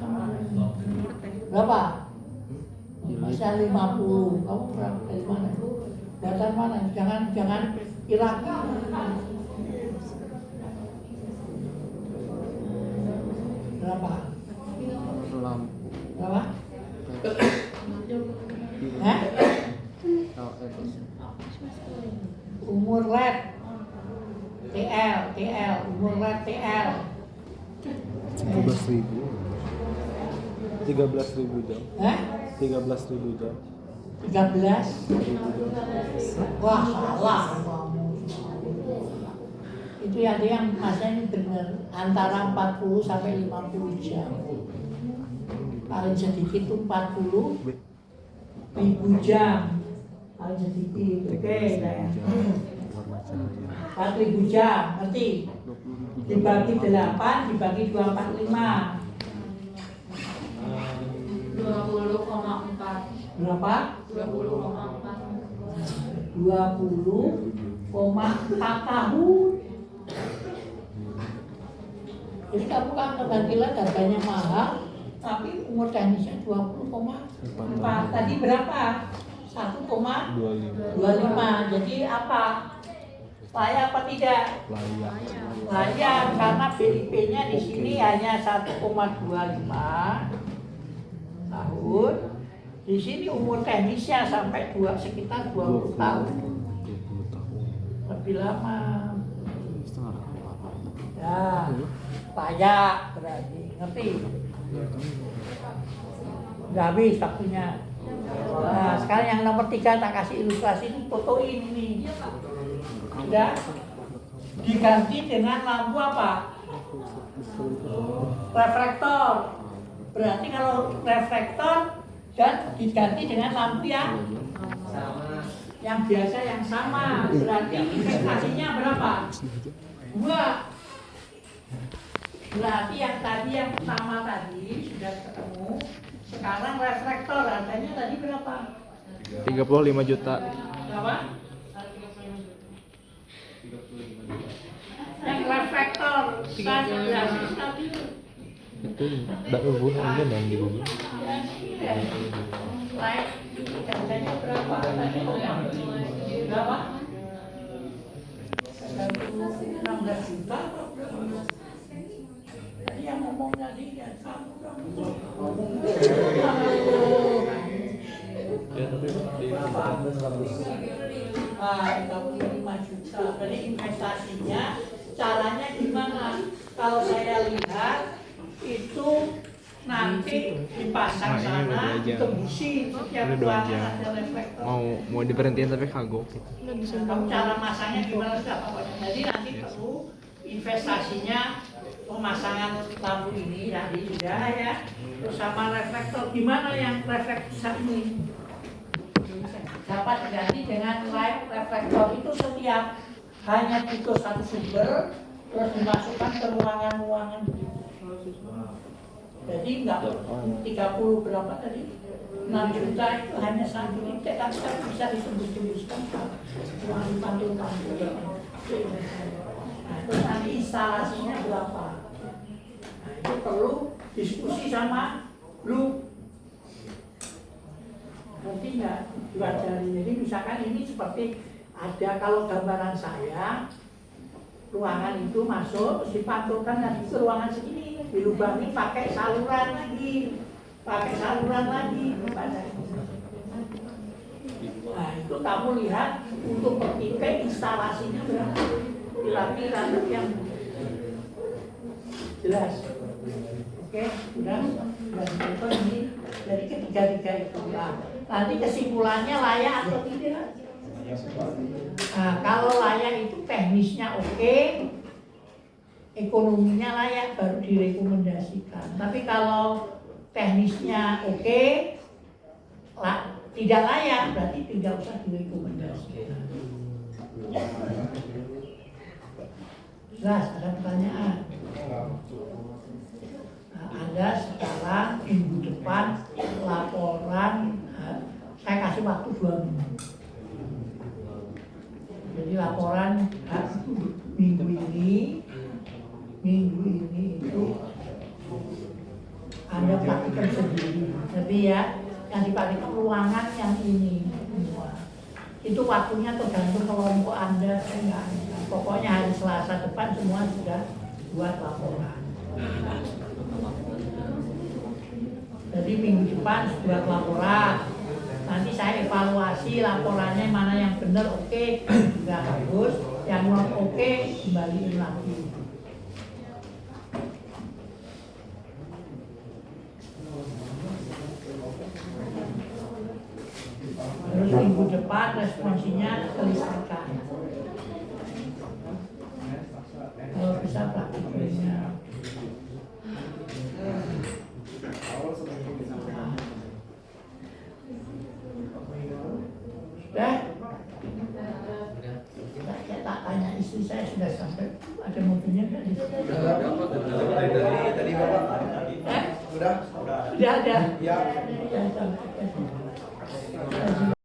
berapa? Bisa 50. Kamu berapa dari mana? Data mana? Jangan kira. Berapa? Lampu. Berapa? Hah? Umur lab TL, umur lab TL 13.000 jam. Hah? 13.000 jam. 13? Wah, salah kamu. Itu yang masnya ini benar antara 40 sampai 50 jam. paling sedikit itu 40.000 jam paling sedikit. Oke, saya 4.000 jam, ngerti? Dibagi 8, dibagi 245 20,4. berapa? 20,4. 20,4 tahun. Jadi kamu kan kebantilan harganya mahal, tapi umur teknisnya 20,4. Tadi berapa? 1,25. Jadi apa? Layak apa tidak? Layak. Layak karena BIP-nya di sini hanya 1,25 tahun. Di sini umur teknisnya sampai sekitar 20 tahun. 20 tahun. Lebih lama. setengah. Ya, layak berarti. Ngerti? Udah habis waktunya. Nah, sekarang yang nomor 3 tak kasih ilustrasi ini, fotoin ini. Sudah diganti dengan lampu apa? Reflektor. Berarti kalau reflektor dan diganti dengan lampu yang biasa yang sama, berarti investasinya berapa? 2. Berarti yang tadi yang pertama tadi sudah ketemu. Sekarang reflektor harganya tadi berapa? 35 juta. Berapa? Yang reflektor tadi tadi Itu enggak hubungannya dengan di Google. Light harganya berapa? Tadi berapa? 16 juta. Tadi yang ngomong tadi ya kamu dong. Ya tapi di 35 juta. Jadi investasinya caranya gimana? Kalau saya lihat itu nanti dipasang sana, tembusi setiap ruangan ada reflektor. Mau diberhentiin tapi kagok. Kamu cara masangnya gimana sudah pokoknya. Jadi nanti perlu investasinya pemasangan lampu ini tadi sudah ya. Terus sama reflektor gimana yang reflektor ini dapat diganti dengan light reflektor itu setiap hanya butuh satu sumber terus dimasukkan ke ruangan-ruangan begitu. Jadi enggak 30 berapa tadi? 6 juta itu hanya satu titik, tapi bisa ditembus-tembuskan ruangan pantul-pantul. Nah, terus nanti instalasinya berapa? Nah, itu perlu diskusi sama lu. Nanti nggak diajari. Jadi misalkan ini seperti ada kalau gambaran saya ruangan itu masuk terus dipantulkan nanti ke ruangan segini dilubangi pakai saluran lagi nah itu kamu lihat untuk per tipe instalasinya berapa kira-kira yang jelas oke sudah itu ini jadi ketiga-tiga itu nanti kesimpulannya layak atau tidak. Nah, kalau layak itu teknisnya oke, ekonominya layak baru direkomendasikan. Tapi kalau teknisnya oke, tidak layak berarti tidak usah direkomendasikan. Jelas, ada pertanyaan? Nah, Anda sekarang minggu depan laporan, saya kasih waktu 2 minggu. Jadi laporan minggu ini itu Anda praktikkan sendiri. Jadi ya, yang dipraktikkan ruangan yang ini semua. Itu waktunya tergantung kelompok Anda. Pokoknya hari Selasa depan semua sudah buat laporan. Jadi minggu depan buat laporan. Nanti saya evaluasi laporannya mana yang benar oke, nggak bagus, yang non oke kembaliin lagi. Terus minggu depan responsinya kelistrikan. Kalau bisa praktiknya. Sudah ada. Ya. Ya, sama.